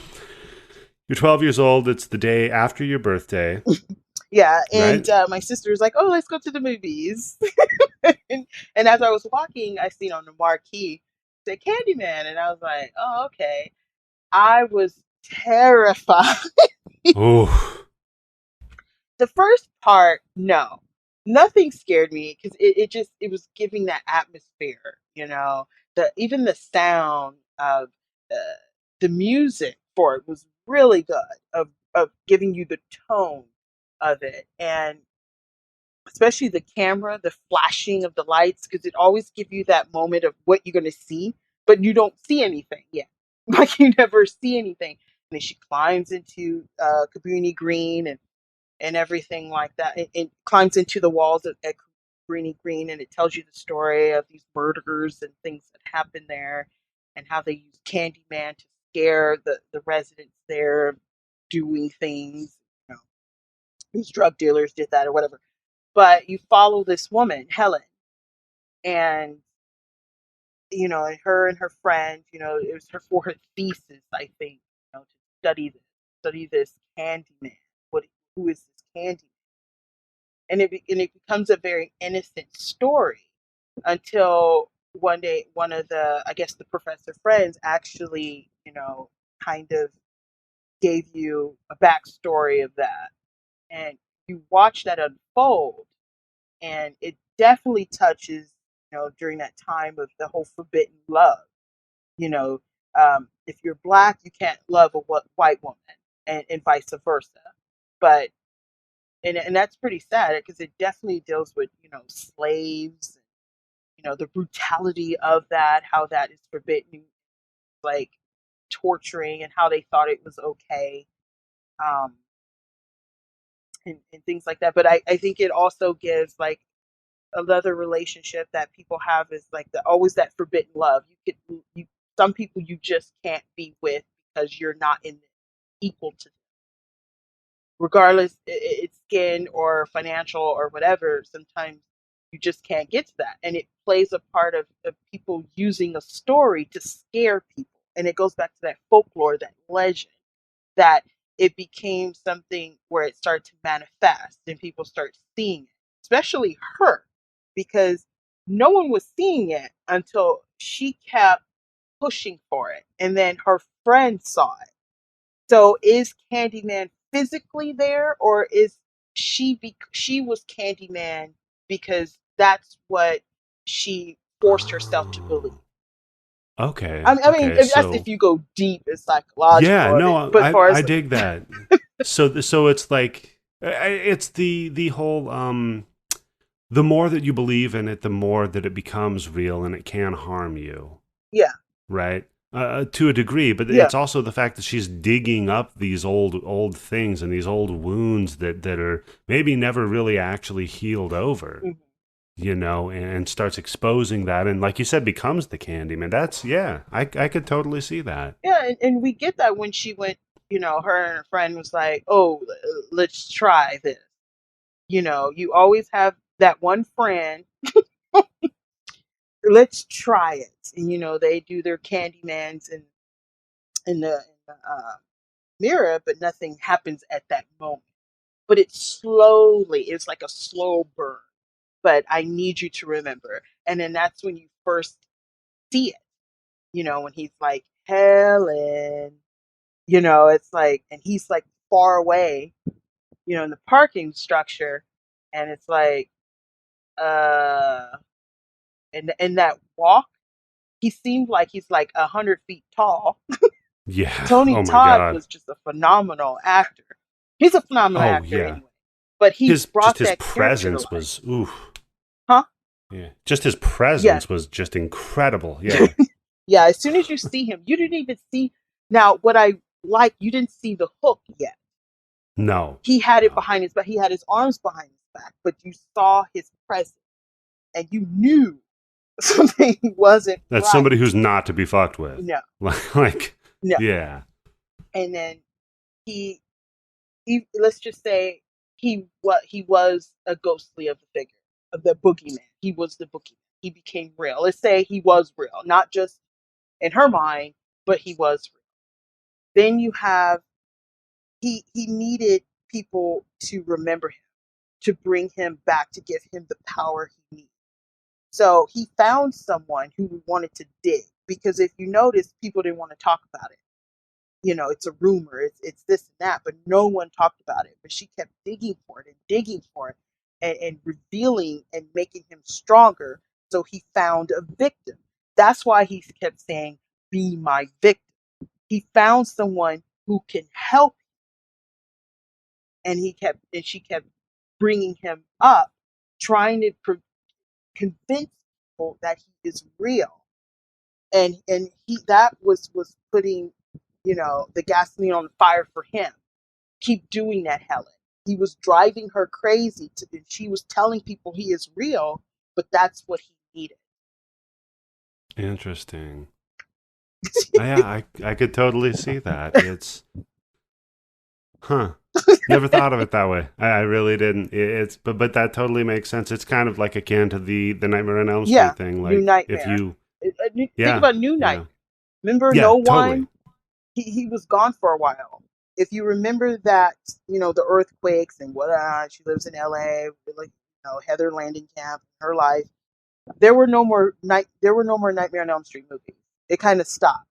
You're 12 years old. It's the day after your birthday. Yeah, and right? My sister was like, "Oh, let's go to the movies." and as I was walking, I seen on the marquee said Candyman, and I was like, "Oh, okay." I was terrified. Oh. The first part, no. Nothing scared me because it was giving that atmosphere, even the sound of the music for it was really good of giving you the tone of it, and especially the camera, the flashing of the lights, because it always gives you that moment of what you're going to see, but you don't see anything yet. Like you never see anything. And then she climbs into Cabrini Green and everything like that. It climbs into the walls at Cabrini Green, and it tells you the story of these murders and things that happen there, and how they use Candyman to scare the residents there doing things. These drug dealers did that or whatever. But you follow this woman, Helen, and and her and her friend, it was for her thesis, I think, to study this Candyman. Who is this Candyman? And it becomes a very innocent story until one day one of the professor friends actually, kind of gave you a backstory of that, and you watch that unfold, and it definitely touches, during that time of the whole forbidden love. If you're black, you can't love a white woman, and vice versa. But and that's pretty sad because it definitely deals with slaves, the brutality of that, how that is forbidden, like torturing, and how they thought it was okay, and things like that. But I think it also gives like another relationship that people have is like always that forbidden love. Some people you just can't be with because you're not equal to them. Regardless, it's skin or financial or whatever, sometimes you just can't get to that. And it plays a part of people using a story to scare people. And it goes back to that folklore, that legend, that it became something where it started to manifest and people start seeing it, especially her, because no one was seeing it until she kept pushing for it. And then her friend saw it. So is Candyman physically there, or is she was Candyman because that's what she forced herself to believe? Okay. I mean, that's if you go deep, it's psychological. Yeah, no, I dig that. So it's like it's the whole the more that you believe in it, the more that it becomes real and it can harm you. Yeah. Right. To a degree, but it's also the fact that she's digging up these old things and these old wounds that are maybe never really actually healed over. Mm-hmm. and starts exposing that, and like you said, becomes the Candyman. That's, yeah, I could totally see that. Yeah, and we get that when she went, her and her friend was like, oh, let's try this. You always have that one friend, let's try it. And, they do their Candymans in the mirror, but nothing happens at that moment. But it's like a slow burn. But I need you to remember. And then that's when you first see it, when he's like, Helen, it's like, and he's like far away, in the parking structure. And it's like, and that walk, he seemed like he's like 100 feet tall. Yeah. Tony Oh my Todd God. was just a phenomenal actor. He's a phenomenal actor anyway. But he brought his that presence was, oof. Huh? Yeah. Just his presence was just incredible. Yeah. Yeah, as soon as you see him, you didn't even see. Now, what I like, you didn't see the hook yet. No. He had it behind his back. He had his arms behind his back, but you saw his presence, and you knew something wasn't That's right. somebody who's not to be fucked with. No. No. Yeah. And then he let's just say he was a ghostly of the figure of the boogeyman. He was the boogeyman. He became real. Let's say he was real, not just in her mind, but he was real. Then you have he needed people to remember him, to bring him back, to give him the power he needed. So he found someone who wanted to dig, because if you notice, people didn't want to talk about it. It's a rumor, it's this and that, but no one talked about it. But she kept digging for it and revealing and making him stronger. So he found a victim. That's why he kept saying, be my victim. He found someone who can help him. And she kept bringing him up, trying to convince people that he is real. And that was putting, the gasoline on the fire for him. Keep doing that, Helen. He was driving her crazy. She was telling people he is real, but that's what he needed. Interesting. Yeah, I could totally see that. It's, never thought of it that way. I really didn't. But that totally makes sense. It's kind of like akin to the Nightmare on Elm Street thing. Like, New Nightmare. If you think about New Nightmare. Remember, totally. one. He was gone for a while. If you remember that, the earthquakes and she lives in LA, like, Heather Landing Camp, her life. There were no more Nightmare on Elm Street movies. It kind of stopped.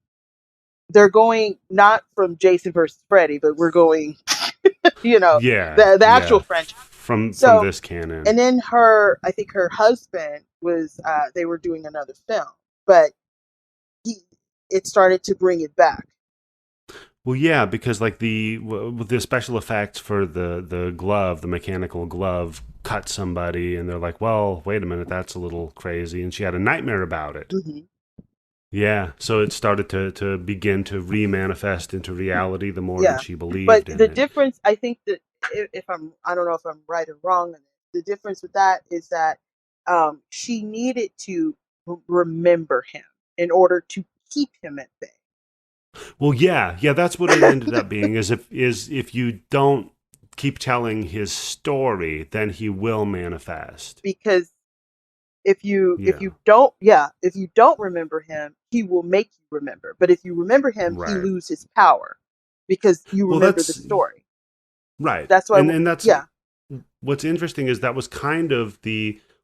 They're going not from Jason versus Freddy, but we're going, the actual franchise from this canon. And then I think her husband was, they were doing another film, but it started to bring it back. Well, yeah, because like the special effects for the glove, the mechanical glove, cut somebody, and they're like, well, wait a minute, that's a little crazy, and she had a nightmare about it. Mm-hmm. Yeah, so it started to begin to re-manifest into reality the more that she believed in it. But the difference, I think that I don't know if I'm right or wrong, the difference with that is that she needed to remember him in order to keep him at bay. Well, yeah, that's what it ended up being. Is if you don't keep telling his story, then he will manifest. Because if you don't remember him, he will make you remember. But if you remember him, he loses his power because you remember the story. Right. That's why. And that's what's interesting is that was kind of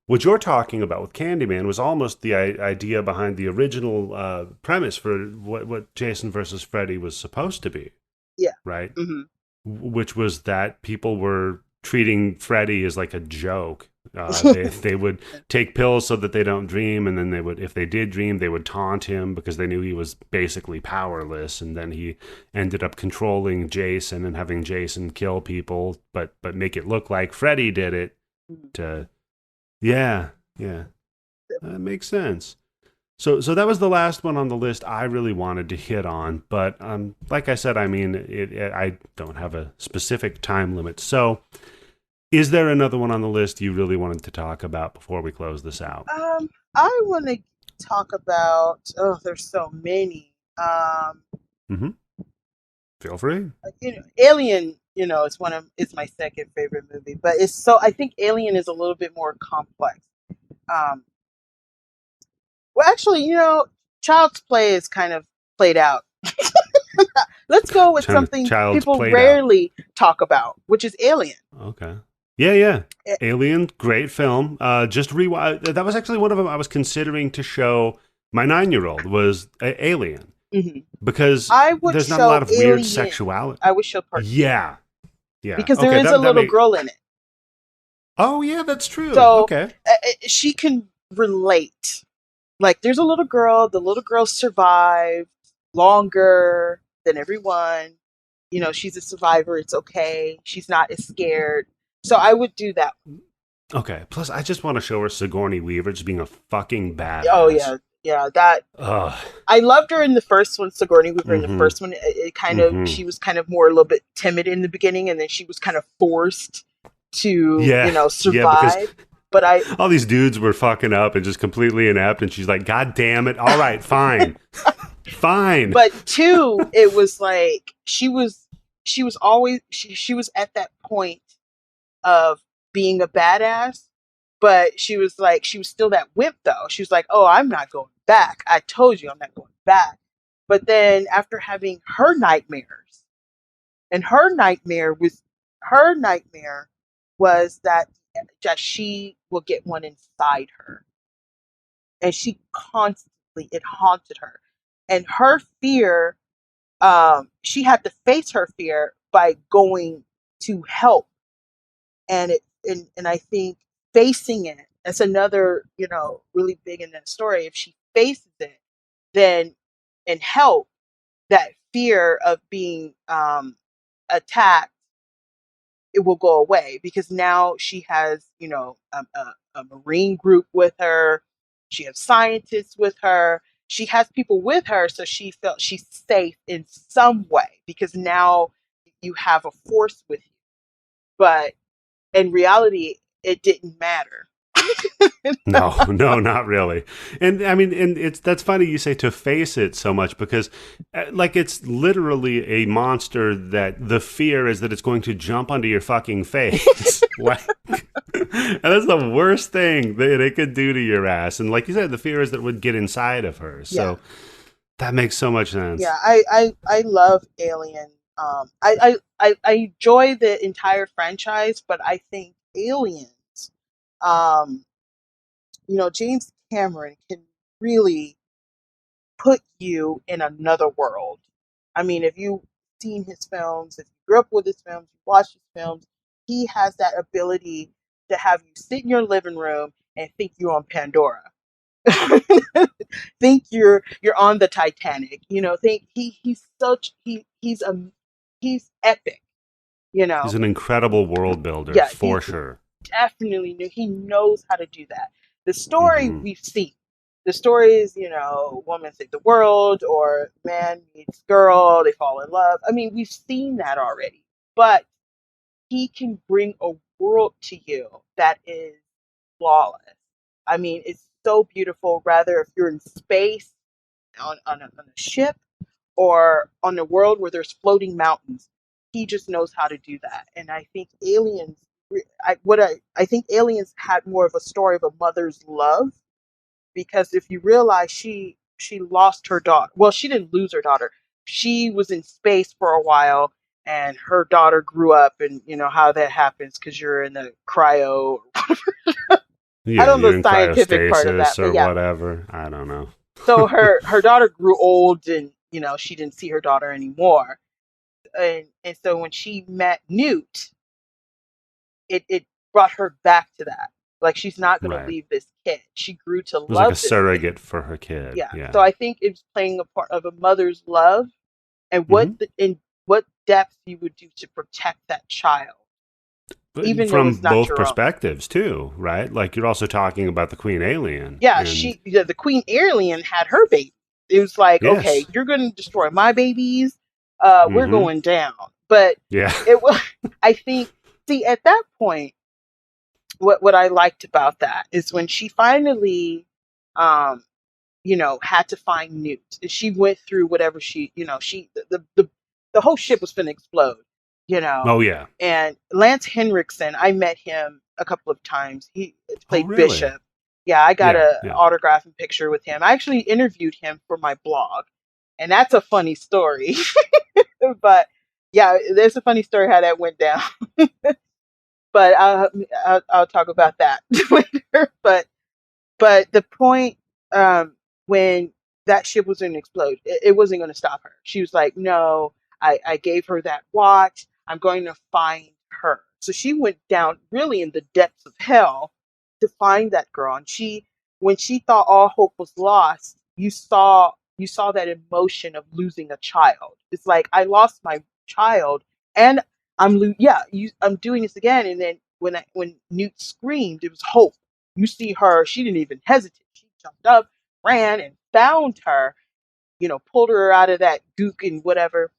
what you're talking about with Candyman was almost the idea behind the original premise for what Jason versus Freddy was supposed to be. Yeah. Right? Mm-hmm. Which was that people were treating Freddy as like a joke. They would take pills so that they don't dream, and then if they did dream, they would taunt him because they knew he was basically powerless, and then he ended up controlling Jason and having Jason kill people, but make it look like Freddy did it to... Yeah. That makes sense. So that was the last one on the list I really wanted to hit on, but like I said, I mean, I don't have a specific time limit. So Is there another one on the list you really wanted to talk about before we close this out? I want to talk about. Oh, there's so many. Mm-hmm. Feel free. Alien. It's my second favorite movie, but I think Alien is a little bit more complex. Well, actually, Child's Play is kind of played out. Let's go with something people rarely talk about, which is Alien. Okay. Yeah. Alien, great film. Just rewatch. That was actually one of them I was considering to show my 9-year-old was Alien. Mm-hmm. Because there's not a lot of weird sexuality. I would show part. Yeah. Because there is a little girl in it. Oh, yeah, that's true. So, okay. She can relate. Like, there's a little girl. The little girl survived longer than everyone. She's a survivor. It's okay. She's not as scared. So I would do that. Okay. Plus, I just want to show her Sigourney Weaver just being a fucking badass. Oh, yeah. Yeah, that. I loved her in the first one, Sigourney Weaver in the first one. It kind of, she was kind of more a little bit timid in the beginning, and then she was kind of forced to, survive. But all these dudes were fucking up and just completely inept, and she's like, God damn it. All right, fine. Fine. But 2, it was like, she was always, she was at that point of being a badass, but she was still that wimp though. She was like, oh, I'm not going back. I told you I'm not going back. But then after having her nightmares, and her nightmare was that she will get one inside her. And she constantly, it haunted her. And her fear, she had to face her fear by going to help. And I think facing it, that's another, really big in that story. If she faces it, then, and help, that fear of being attacked, it will go away, because now she has, a Marine group with her. She has scientists with her. She has people with her, so she felt she's safe in some way, because now you have a force with you. But in reality, it didn't matter. No, not really. And I mean, and that's funny you say to face it so much, because like, it's literally a monster that the fear is that it's going to jump onto your fucking face. And that's the worst thing that it could do to your ass. And like you said, the fear is that it would get inside of her. So that makes so much sense. Yeah, I love Alien. I enjoy the entire franchise, but I think Aliens, James Cameron can really put you in another world. I mean, if you've seen his films, if you grew up with his films, you watched his films, he has that ability to have you sit in your living room and think you're on Pandora. Think you're on the Titanic. Think he's epic. He's an incredible world builder, for sure. Definitely knew. He knows how to do that. The story we've seen. The story is, woman save the world, or man meets girl, they fall in love. I mean, we've seen that already. But he can bring a world to you that is flawless. I mean, it's so beautiful, rather if you're in space, on a ship, or on a world where there's floating mountains. He just knows how to do that. And I think Aliens, I think Aliens had more of a story of a mother's love, because if you realize she lost her daughter. Well, she didn't lose her daughter. She was in space for a while, and her daughter grew up, and you know how that happens because you're in the cryo. Yeah, I don't know the scientific part of that, or whatever. I don't know. So her daughter grew old, and she didn't see her daughter anymore. And so when she met Newt, it brought her back to that. Like, she's not going to leave this kid. She grew to love this kid. It was like a surrogate for her kid. Yeah. So I think it's playing a part of a mother's love, and in what depth you would do to protect that child. But even from both perspectives too, right? Like, you're also talking about the Queen Alien. Yeah, the Queen Alien had her baby. It was like, okay, you're going to destroy my babies. We're going down. But it was. I think. See, at that point, what I liked about that is when she finally, um, had to find Newt. She went through whatever the whole ship was going to explode, you know. Oh yeah. And Lance Henriksen, I met him a couple of times. He Oh played really? Bishop. Yeah, I got Yeah. a Yeah. autograph and picture with him. I actually interviewed him for my blog, and that's a funny story. But yeah, there's a funny story how that went down. But I'll talk about that later. But the point, when that ship was going to explode, it wasn't going to stop her. She was like, no, I gave her that watch. I'm going to find her. So she went down really in the depths of hell to find that girl. And when she thought all hope was lost, you saw that emotion of losing a child. It's like, I lost my child, and I'm doing this again. And then when Newt screamed, it was hope. You see her, she didn't even hesitate. She jumped up, ran, and found her, pulled her out of that gook and whatever.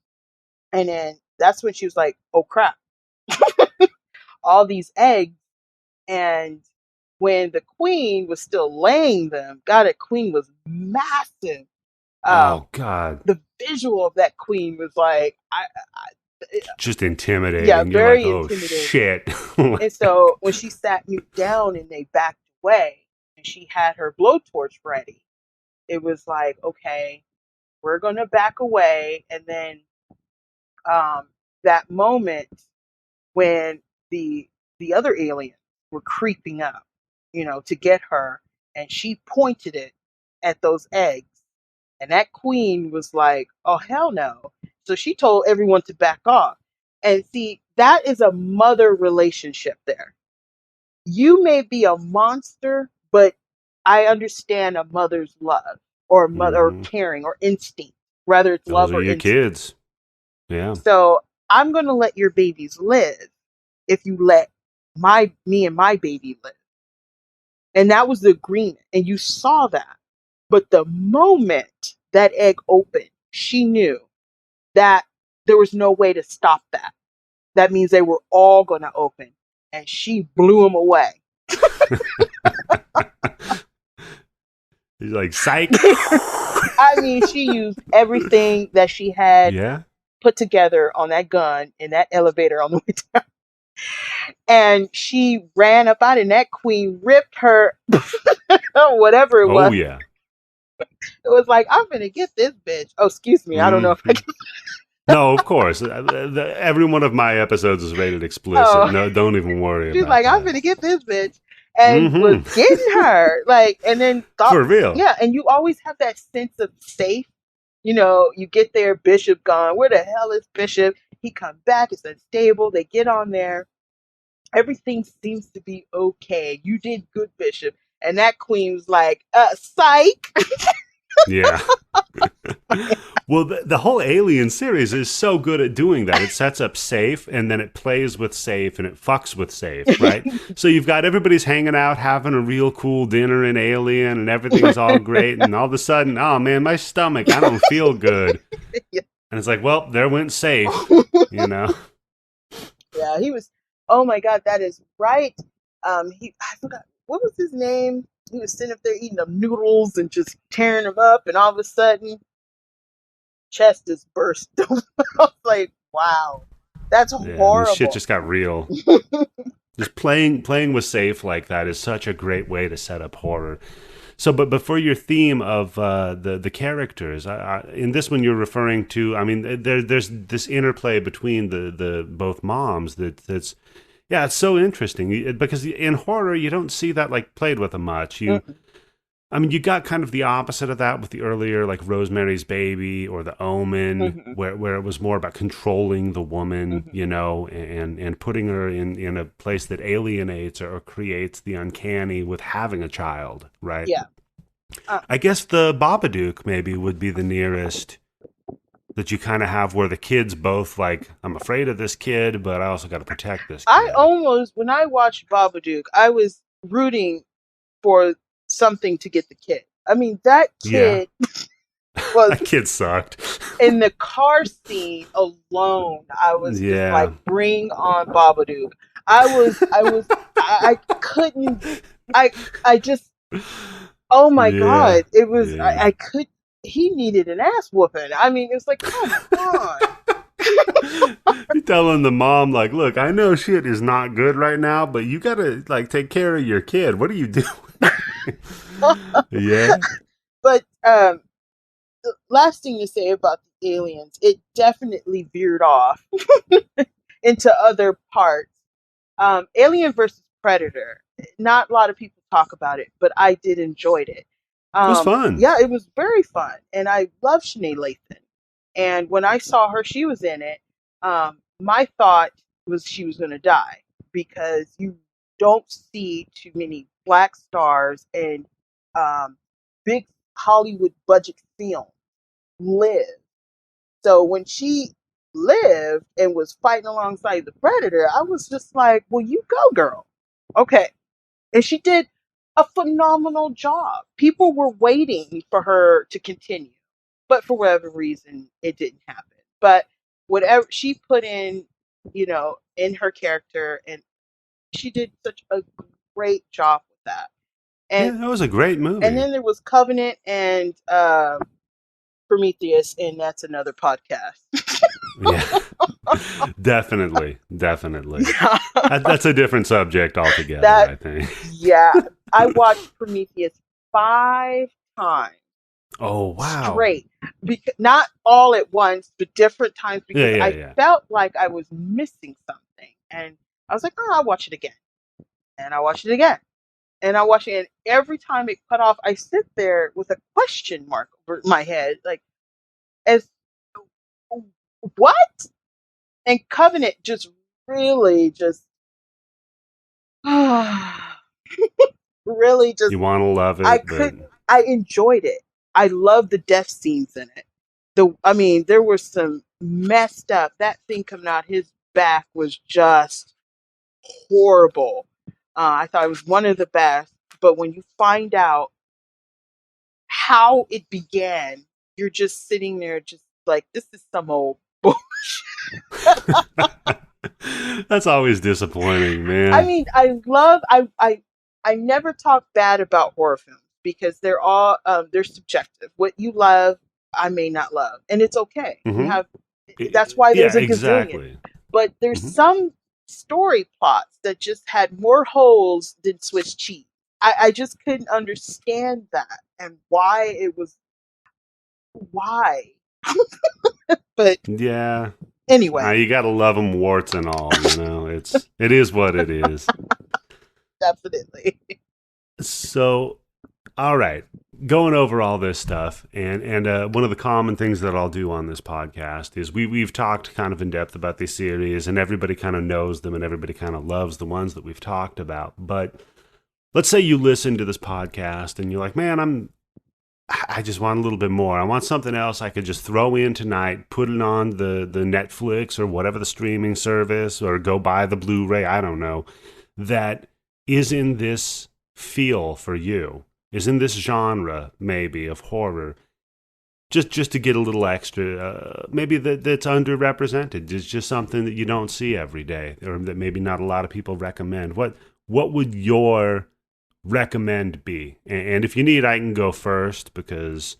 And then that's when she was like, oh crap, all these eggs. And when the queen was still laying them, God, that queen was massive. Oh God. The visual of that queen was like, Just intimidating. yeah, You're like, very oh intimidating. shit. And so when she sat Newt down and they backed away and she had her blowtorch ready, it was like, okay, we're going to back away. And then that moment when the other aliens were creeping up, to get her, and she pointed it at those eggs. And that queen was like, oh, hell no. So she told everyone to back off. And see, that is a mother relationship there. You may be a monster, but I understand a mother's love or mother or caring or instinct, whether it's Those love are or your instinct. kids. Yeah. So I'm going to let your babies live if you let me and my baby live. And that was the agreement. And you saw that. But the moment that egg opened, she knew that there was no way to stop that. That means they were all going to open. And she blew them away. He's like, psych. I mean, she used everything that she had put together on that gun in that elevator on the way down. And she ran up out, and that queen ripped her, whatever it was. Oh, yeah. It was like, I'm going to get this bitch. Oh, excuse me. I don't know if I can. No, of course. Every one of my episodes is rated explicit. Oh. No, don't even worry about it. She's like, I'm going to get this bitch. And was getting her. Like, and then thought. For real. Yeah, and you always have that sense of safe. You get there, Bishop gone. Where the hell is Bishop? He comes back. It's unstable. They get on there. Everything seems to be okay. You did good, Bishop. And that queen was like, psych. Yeah. Well, the whole Alien series is so good at doing that. It sets up safe, and then it plays with safe, and it fucks with safe, right? So you've got everybody's hanging out, having a real cool dinner in Alien, and everything's all great, and all of a sudden, oh man, my stomach, I don't feel good. Yeah. And it's like, well, there went safe, Yeah, he was, oh my God, that is right. I forgot, what was his name? He was sitting up there eating them noodles and just tearing them up, and all of a sudden, chest is burst. I was like, wow, that's horrible. This shit just got real. Just playing with safe like that is such a great way to set up horror. So, but for your theme of the characters, in this one you're referring to, I mean, there's this interplay between the both moms that's. Yeah, it's so interesting because in horror you don't see that like played with much. I mean, you got kind of the opposite of that with the earlier like Rosemary's Baby or The Omen, where it was more about controlling the woman, and putting her in a place that alienates or creates the uncanny with having a child, right? Yeah. I guess the Babadook maybe would be the nearest that you kind of have where the kids both like, I'm afraid of this kid, but I also got to protect this kid. When I watched Babadook, I was rooting for something to get the kid. I mean, that kid was... that kid sucked. In the car scene alone, I was just like, bring on Babadook. I I couldn't. I just. Oh my God! It was. Yeah. I could. He needed an ass whooping. I mean, it's like, come on. You're telling the mom, like, look, I know shit is not good right now, but you gotta like take care of your kid. What are you doing? Yeah. But the last thing to say about the aliens, it definitely veered off into other parts. Alien versus Predator. Not a lot of people talk about it, but I did enjoy it. It was fun. Yeah, it was very fun, and I love Sinead Lathan. And when I saw her, she was in it. My thought was she was going to die because you don't see too many black stars and big Hollywood budget films live. So when she lived and was fighting alongside the Predator, I was just like, well, you go, girl. Okay. And she did a phenomenal job. People were waiting for her to continue, but for whatever reason, it didn't happen. But whatever she put in, in her character, and she did such a great job with that. And yeah, that was a great movie. And then there was Covenant and Prometheus, and that's another podcast. Yeah, definitely. Yeah. That's a different subject altogether, I think. Yeah, I watched Prometheus 5 times. Oh, wow. Straight. Not all at once, but different times, because I felt like I was missing something. And I was like, oh, I'll watch it again. And I watched it again. And I watched it, and every time it cut off, I sit there with a question mark over my head, like, what? And Covenant just really really just. You want to love it. I enjoyed it. I love the death scenes in it. There were some messed up. That thing coming out his back was just horrible. I thought it was one of the best. But when you find out how it began, you're just sitting there, just like, this is some old bullshit. That's always disappointing, man. I mean, I never talk bad about horror films because they're all they're subjective. What you love, I may not love, and it's okay. Mm-hmm. That's why there's a gazillion. Exactly. But there's some story plots that just had more holes than Swiss cheese. I just couldn't understand that and why it was. Why? But yeah. Anyway, you gotta love them warts and all. It is what it is. Definitely. So, all right, going over all this stuff, and one of the common things that I'll do on this podcast is we've talked kind of in depth about these series, and everybody kind of knows them, and everybody kind of loves the ones that we've talked about. But let's say you listen to this podcast, and you're like, man, I just want a little bit more. I want something else I could just throw in tonight, put it on the Netflix or whatever the streaming service, or go buy the Blu-ray, I don't know, that is in this feel for you, is in this genre maybe of horror, just to get a little extra, maybe that's underrepresented. It's just something that you don't see every day, or that maybe not a lot of people recommend. What would your recommend be? And if you need, I can go first because,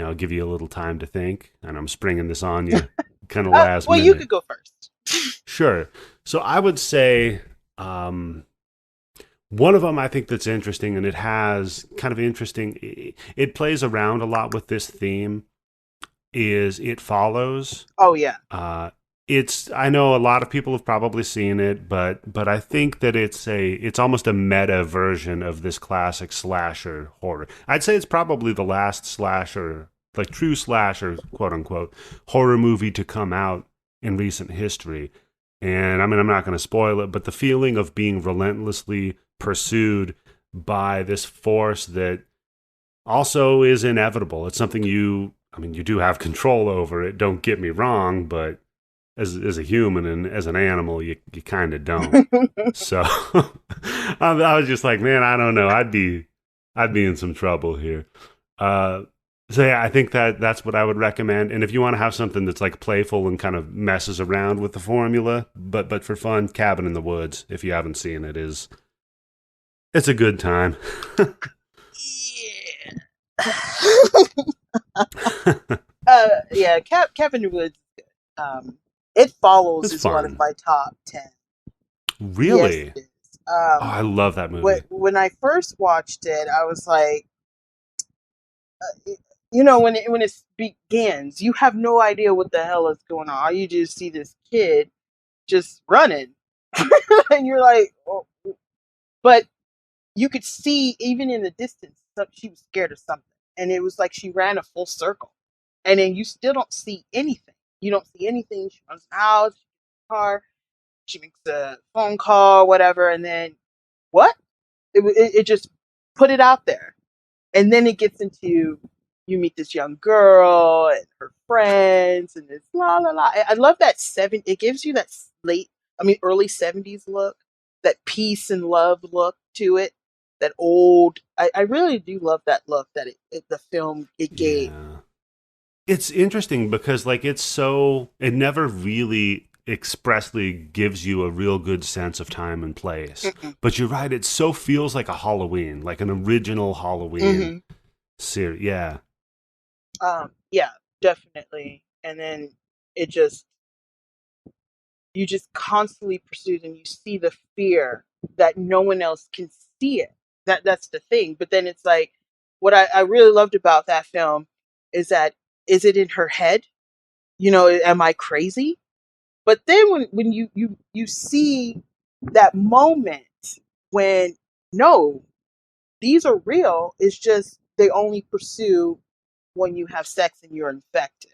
I'll give you a little time to think, and I'm springing this on you kind of last minute. Well, you could go first. Sure. So I would say one of them I think that's interesting, and it has kind of interesting, it plays around a lot with this theme, is It Follows. Oh, yeah. I know a lot of people have probably seen it, but I think that it's almost a meta version of this classic slasher horror. I'd say it's probably the last slasher, like true slasher, quote unquote, horror movie to come out in recent history. And I mean, I'm not going to spoil it, but the feeling of being relentlessly pursued by this force that also is inevitable. It's something you do have control over it, don't get me wrong, but as a human and as an animal, you kind of don't. So I was just like, man, I don't know. I'd be in some trouble here. So yeah, I think that's what I would recommend. And if you want to have something that's like playful and kind of messes around with the formula, but for fun, Cabin in the Woods, if you haven't seen it, is It's a good time. Yeah, Cabin in the Woods. It Follows It's is one of fun. my top 10. Yes, Really? it is. Oh, I love that movie. When I first watched it, I was like, when it begins, you have no idea what the hell is going on. All you just see this kid just running, and you're like, oh. But you could see even in the distance, she was scared of something, and it was like she ran a full circle, and then you still don't see anything. You don't see anything. She runs out, she gets in the car, she makes a phone call, whatever, and then what? It just put it out there, and then it gets into you meet this young girl and her friends and this la la la. I love that it gives you that early 70s look, that peace and love look to it, that old. I really do love that look that the film it gave. Yeah. It's interesting because like it never really expressly gives you a real good sense of time and place. Mm-mm. But you're right, it so feels like a Halloween, like an original Halloween series. Yeah. Yeah, definitely. And then it just you just constantly pursue and you see the fear that no one else can see it. That's the thing. But then it's like what I really loved about that film is that is it in her head? Am I crazy? But then when you see that moment when no, these are real, it's just they only pursue when you have sex and you're infected.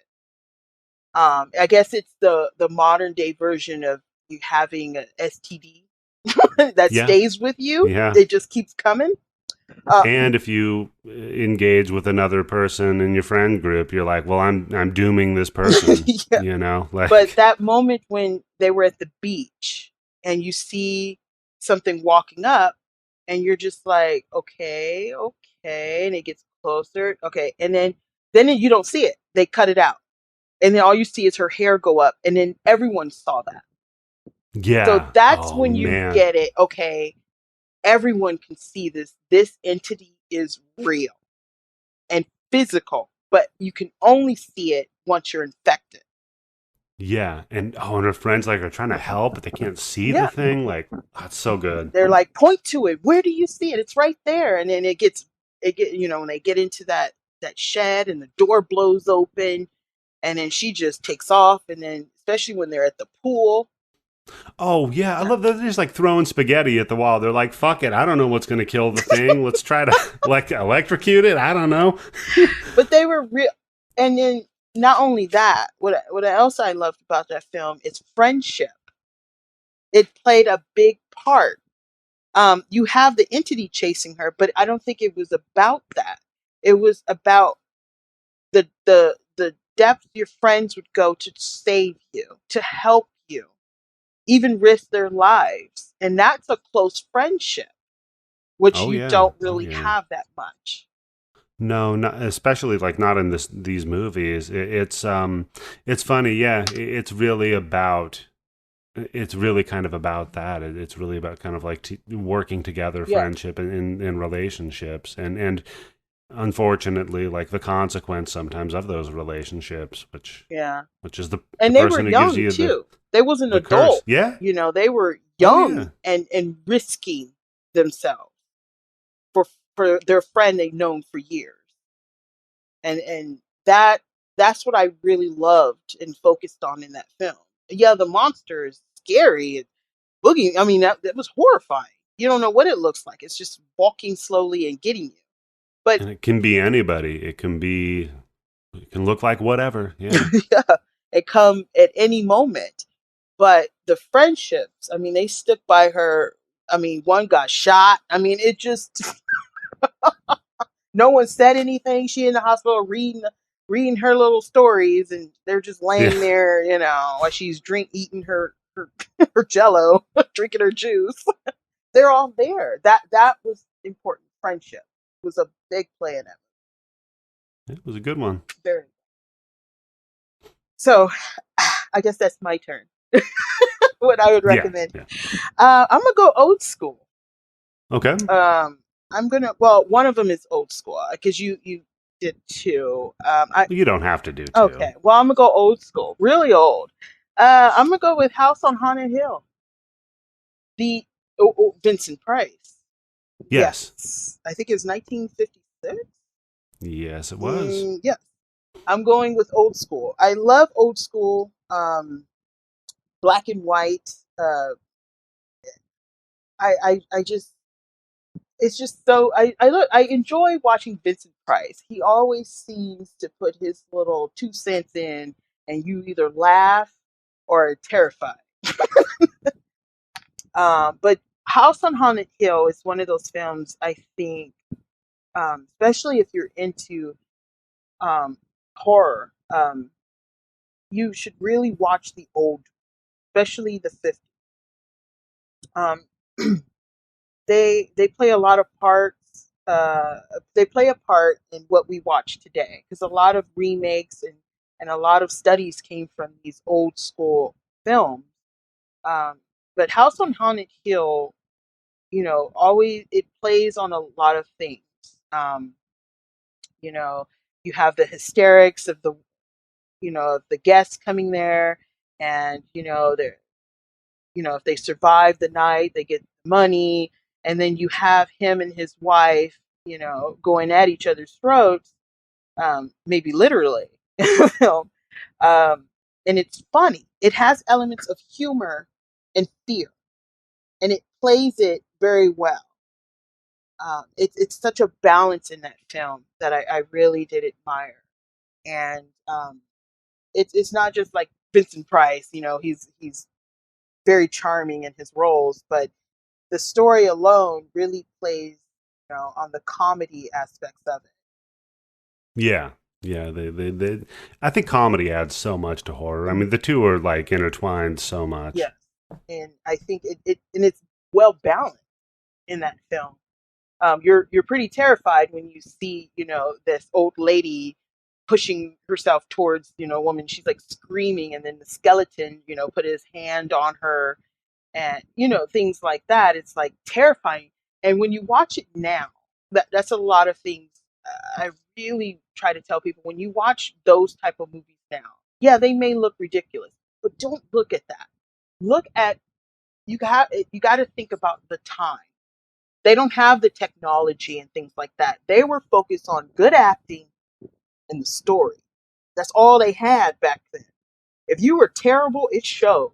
I guess it's the modern day version of you having an STD that Yeah. stays with you. Yeah. It just keeps coming. Uh, And if you engage with another person in your friend group, you're like, well, I'm dooming this person, yeah. But like that moment when they were at the beach and you see something walking up and you're just like, okay, okay, and it gets closer, okay, and then you don't see it. They cut it out, and then all you see is her hair go up, and then everyone saw that. So yeah. that's Oh when you man. get it. Okay, everyone can see this. This entity is real and physical, but you can only see it once you're infected. Yeah. And her friends like are trying to help, but they can't see the Yeah. thing. Like, that's so good. They're like, point to it. Where do you see it? It's right there. And then when they get into that shed and the door blows open and then she just takes off. And then, especially when they're at the pool. Oh yeah, I love that they're just like throwing spaghetti at the wall. They're like, "Fuck it, I don't know what's gonna kill the thing. Let's try to like electrocute it. I don't know." But they were real. And then, not only that, what else I loved about that film is friendship. It played a big part. You have the entity chasing her, but I don't think it was about that. It was about the depth your friends would go to save you, to help you, even risk their lives. And that's a close friendship, which Oh you yeah, don't oh really yeah. have that much. No, not especially like not in these movies. It's funny. Yeah, it's really kind of about that. It's really about kind of like working together, Yeah. friendship, and in relationships, and unfortunately, like the consequence sometimes of those relationships, Yeah. which is the And they were person who gives young you too. They was an the curse. adult. Yeah. They were Oh yeah. young and risking themselves for their friend they've known for years. And that's what I really loved and focused on in that film. Yeah, the monster is scary. Boogie, I mean, that was horrifying. You don't know what it looks like. It's just walking slowly and getting you. But And it can be anybody. It can look like whatever. Yeah. yeah, it come at any moment. But the friendships, I mean, they stuck by her. I mean, one got shot. I mean, it just no one said anything. She in the hospital reading her little stories, and they're just Yeah. laying there, while she's eating her her Jello, drinking her juice. They're all there. That was important. Friendship was a big play in it. It was a good one. Very. So, I guess that's my turn. What I would Yeah. recommend. Yeah. I'm gonna go old school. Okay. One of them is old school because you did two. You don't have to do two. Okay. Well, I'm gonna go old school, really old. I'm gonna go with House on Haunted Hill. The Vincent Price. Yes. Yes, I think it was 1956. Yes, it was. Yes, I'm going with old school. I love old school, black and white. I just it's just so I enjoy watching Vincent Price. He always seems to put his little 2 cents in, and you either laugh or are terrified. But House on Haunted Hill is one of those films I think, especially if you're into horror, you should really watch the old, especially the 50s. Um, they play a lot of parts. They play a part in what we watch today because a lot of remakes and a lot of studies came from these old school films. Um, but House on Haunted Hill, always it plays on a lot of things. Um, you know, you have the hysterics of the guests coming there, and they're if they survive the night, they get money, and then you have him and his wife, going at each other's throats, maybe literally in the film. And it's funny. It has elements of humor and fear, and it plays it very well. It's such a balance in that film that I really did admire, and it's not just like Vincent Price. He's very charming in his roles, but the story alone really plays, on the comedy aspects of it. Yeah. Yeah, they I think comedy adds so much to horror. I mean, the two are like intertwined so much. Yes, and I think it's well balanced in that film. You're pretty terrified when you see, this old lady pushing herself towards, a woman. She's like screaming, and then the skeleton, put his hand on her, and things like that. It's like terrifying. And when you watch it now, that's a lot of things. I really try to tell people, when you watch those type of movies now, yeah, they may look ridiculous, but don't look at that. Look at you got to think about the time. They don't have the technology and things like that. They were focused on good acting and the story. That's all they had back then. If you were terrible, it showed.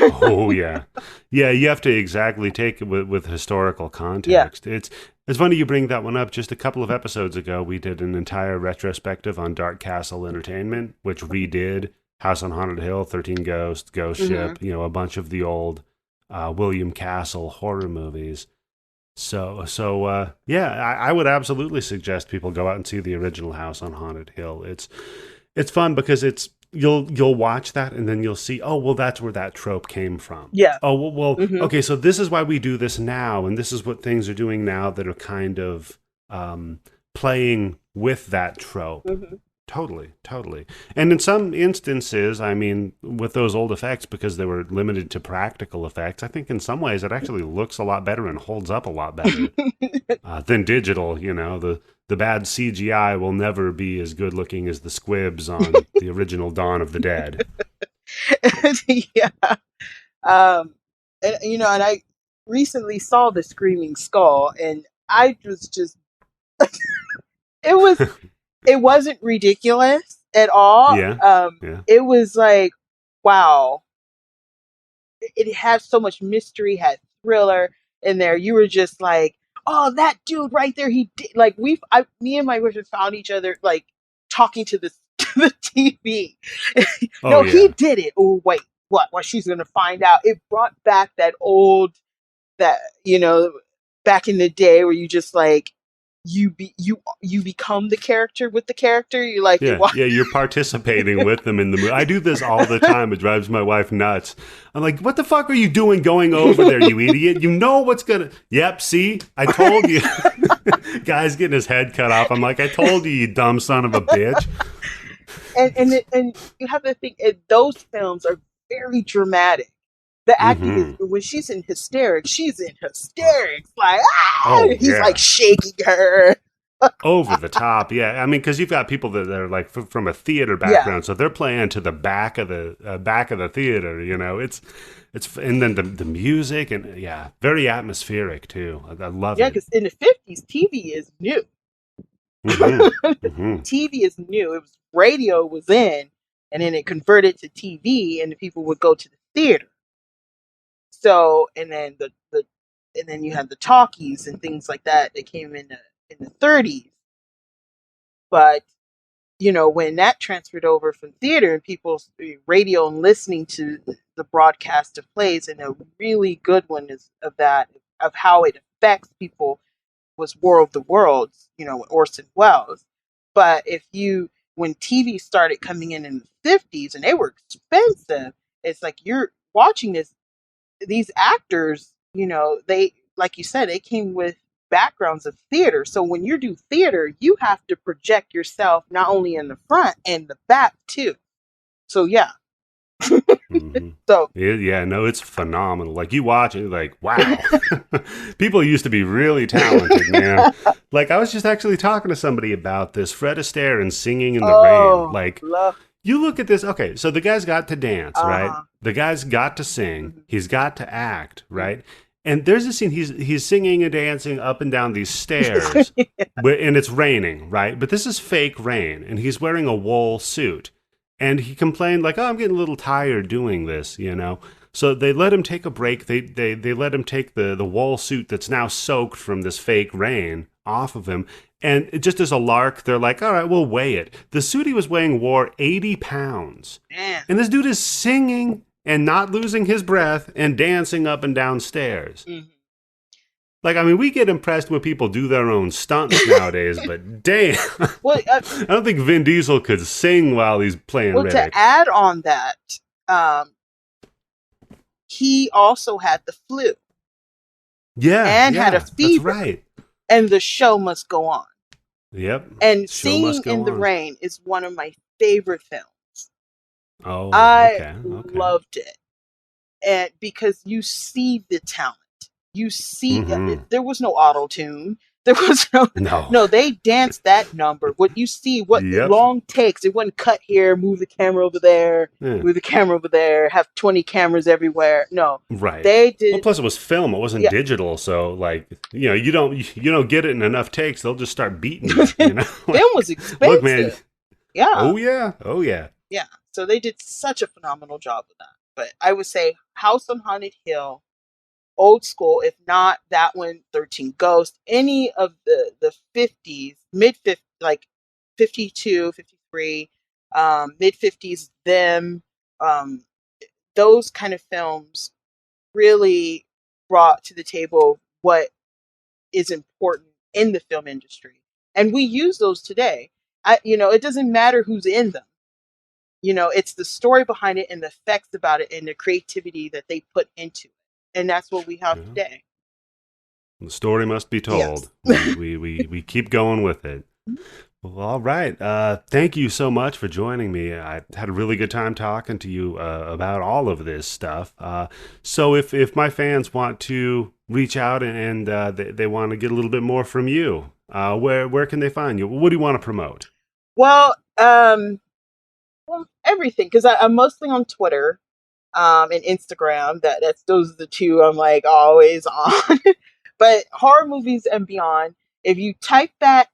Oh yeah, yeah. You have to exactly take it with historical context. Yeah. It's funny you bring that one up. Just a couple of episodes ago, we did an entire retrospective on Dark Castle Entertainment, which redid House on Haunted Hill, 13 Ghosts, Ghost Ship. A bunch of the old William Castle horror movies. So yeah, I would absolutely suggest people go out and see the original House on Haunted Hill. It's fun because you'll watch that and then you'll see, oh, well, that's where that trope came from. Yeah. Oh, well, okay, so this is why we do this now, and this is what things are doing now that are kind of playing with that trope. Mm-hmm. Totally. And in some instances, I mean, with those old effects, because they were limited to practical effects, I think in some ways it actually looks a lot better and holds up a lot better than digital. The bad CGI will never be as good looking as the squibs on the original Dawn of the Dead. Yeah. And I recently saw the Screaming Skull, and I was just it wasn't ridiculous at all. Yeah. It was like, wow. It had so much mystery, had thriller in there. You were just like, oh, that dude right there, he did. Like, me and my boyfriend found each other like talking to the TV. No, he did it. Oh, wait, what? Well, she's gonna find out. It brought back that back in the day where you just like you become the character with the character. You like, you're participating with them in the movie. I do this all the time. It drives my wife nuts. I'm like, what the fuck are you doing going over there, you idiot? You know what's gonna. Yep, see, I told you. Guy's getting his head cut off. I'm like, I told you, you dumb son of a bitch. And you have to think, those films are very dramatic. The acting is, Mm-hmm. when she's in hysterics, she's in hysterics. Like, Oh he's like yeah. shaking her. Over the top, yeah. I mean, because you've got people that are like from a theater Yeah. background, so they're playing to the back of the theater. It's and then the music and yeah, very atmospheric too. I love Yeah, it. because in the 50s, TV is new. Mm-hmm. Mm-hmm. TV is new. It was radio was in, and then it converted to TV, and the people would go to the theater. So, and then and then you had the talkies and things like that that came in the 30s. But when that transferred over from theater and people's radio and listening to the broadcast of plays, and a really good one is of how it affects people was War of the Worlds, with Orson Welles. But when TV started coming in the 50s and they were expensive, it's like you're watching these actors, they, like you said, they came with backgrounds of theater. So when you do theater, you have to project yourself not only in the front and the back too. So yeah. Mm-hmm. So Yeah, no, it's phenomenal. Like you watch it, like wow, people used to be really talented, man. Like I was just actually talking to somebody about this. Fred Astaire and Singing in the Rain. Like love. you look at this. Okay, so the guy's got to dance, right? Uh-huh. The guy's got to sing. He's got to act, Mm-hmm. right? And there's a scene. He's singing and dancing up and down these stairs, and it's raining, right? But this is fake rain, and he's wearing a wool suit. And he complained like, "Oh, I'm getting a little tired doing this," So they let him take a break. They let him take the wool suit that's now soaked from this fake rain off of him. And just as a lark, they're like, "All right, we'll weigh it." The suit he was weighing wore 80 pounds. Man. And this dude is singing and not losing his breath and dancing up and down stairs. Mm-hmm. Like, I mean, we get impressed when people do their own stunts nowadays, but damn. Well, I don't think Vin Diesel could sing while he's playing Riddick. to add on that, he also had the flu. And had a fever. That's right. And the show must go on. Yep. And Show Singing must go in the on. Rain is one of my favorite films. Oh, I okay. loved it. And because you see the talent. You see there was no auto-tune. There was no, they danced that number. What you see, long takes. It wasn't cut here, move the camera over there, move the camera over there, have 20 cameras everywhere. No. Right. They did. Well, plus it was film. It wasn't digital. So like, you don't get it in enough takes. They'll just start beating you, Film was expensive. Look, man. Yeah. Oh yeah. Yeah. So they did such a phenomenal job with that. But I would say House on Haunted Hill, old school, if not that one, 13 Ghosts, any of the 50s, mid-50s, like 52, 53, mid-50s, them, those kind of films really brought to the table what is important in the film industry. And we use those today. It doesn't matter who's in them. It's the story behind it and the effects about it and the creativity that they put into it. And that's what we have today. The story must be told. Yes. we keep going with it. Well, all right. Thank you so much for joining me. I had a really good time talking to you about all of this stuff. So if my fans want to reach out and they want to get a little bit more from you, where can they find you? What do you want to promote? Well, everything, because I'm mostly on Twitter. And Instagram, those are the two I'm like always on. But horror movies and beyond, if you type that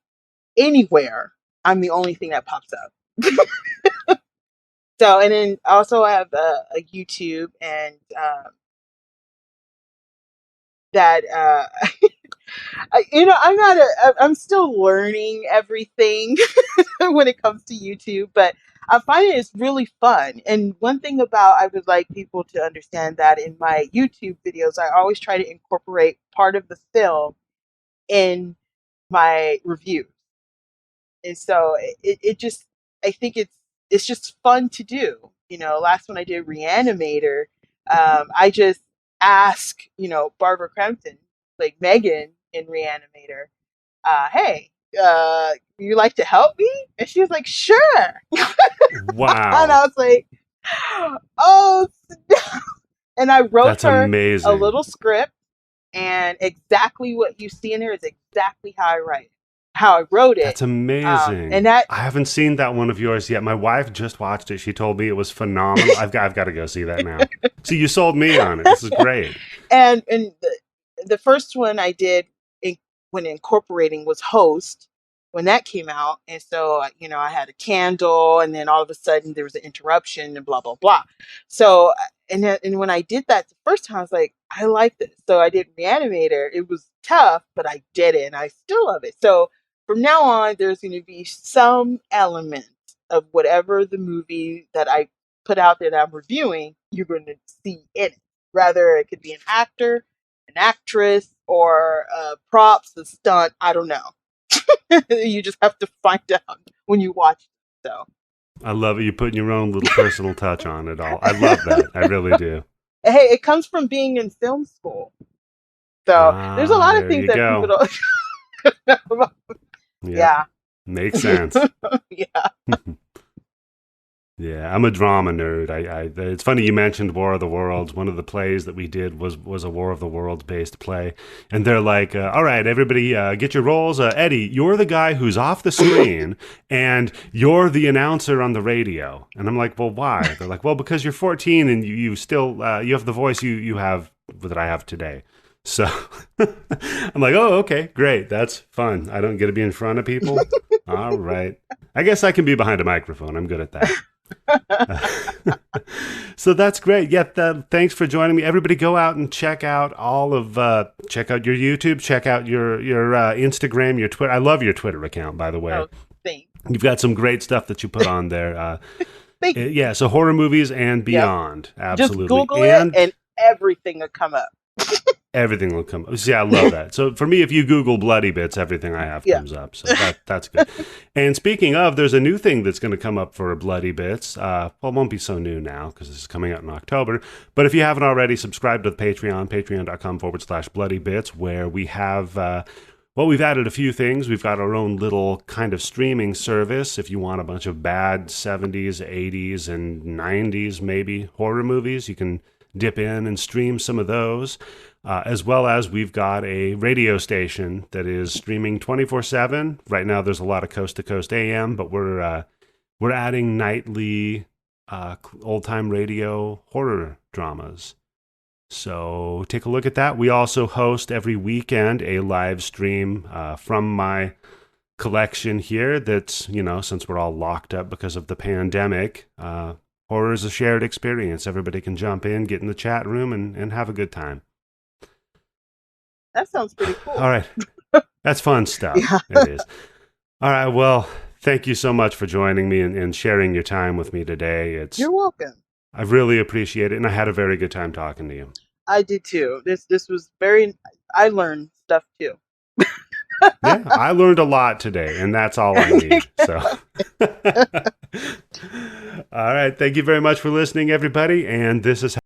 anywhere, I'm the only thing that pops up. So, and then also I have a YouTube and that I'm still learning everything when it comes to YouTube, but I find it's really fun. And one thing I would like people to understand that in my YouTube videos, I always try to incorporate part of the film in my reviews. And so I think it's just fun to do. Last one I did Reanimator, I just asked, Barbara Crampton, like Megan in Reanimator, hey, you like to help me? And she was like, sure. Wow. And I was like, oh, And I wrote That's her amazing. a little script, and exactly what you see in there is exactly how I wrote it. That's amazing. And that I haven't seen that one of yours yet. My wife just watched it. She told me it was phenomenal. I've got to go see that now. See, you sold me on it. This is great. And the first one I did when incorporating was Host, when that came out. And so, I had a candle, and then all of a sudden there was an interruption and blah, blah, blah. So, and when I did that the first time, I was like, I like this. So I did Reanimator. It was tough, but I did it, and I still love it. So from now on, there's going to be some element of whatever the movie that I put out there that I'm reviewing, you're going to see in it. Rather, it could be an actor, an actress, or props, a stunt. I don't know. You just have to find out when you watch it. So I love it. You're putting your own little personal touch on it all. I love that. I really do. Hey, it comes from being in film school. So there's a lot of things that people don't know about. Yeah. Makes sense. Yeah. Yeah, I'm a drama nerd. It's funny you mentioned War of the Worlds. One of the plays that we did was a War of the Worlds based play, and they're like, "All right, everybody, get your roles. Eddie, you're the guy who's off the screen, and you're the announcer on the radio." And I'm like, "Well, why?" They're like, "Well, because you're 14 and you still you have the voice you have that I have today." So I'm like, "Oh, okay, great. That's fun. I don't get to be in front of people. All right, I guess I can be behind a microphone. I'm good at that." So that's great. Yeah, thanks for joining me. Everybody go out and check out check out your YouTube, check out your Instagram, your Twitter. I love your Twitter account, by the way. Oh, thanks. You've got some great stuff that you put on there. Thanks. Yeah, so horror movies and beyond. Yep. Absolutely. Just Google it and everything will come up. Everything will come up. See, I love that. So for me, if you Google Bloodybits, everything I have comes up. So that's good. And speaking of, there's a new thing that's going to come up for Bloodybits. Well, it won't be so new now because this is coming out in October. But if you haven't already, subscribe to the Patreon, patreon.com/Bloodybits, where we have... we've added a few things. We've got our own little kind of streaming service. If you want a bunch of bad 70s, 80s, and 90s, maybe, horror movies, you can dip in and stream some of those. As well as we've got a radio station that is streaming 24/7. Right now there's a lot of coast-to-coast AM, but we're adding nightly old-time radio horror dramas. So take a look at that. We also host every weekend a live stream from my collection here that's, since we're all locked up because of the pandemic, horror is a shared experience. Everybody can jump in, get in the chat room, and have a good time. That sounds pretty cool. All right. That's fun stuff. Yeah. It is. All right. Well, thank you so much for joining me and sharing your time with me today. You're welcome. I really appreciate it, and I had a very good time talking to you. I did too. This was I learned stuff too. Yeah, I learned a lot today, and that's all I need. So, all right. Thank you very much for listening, everybody. And this is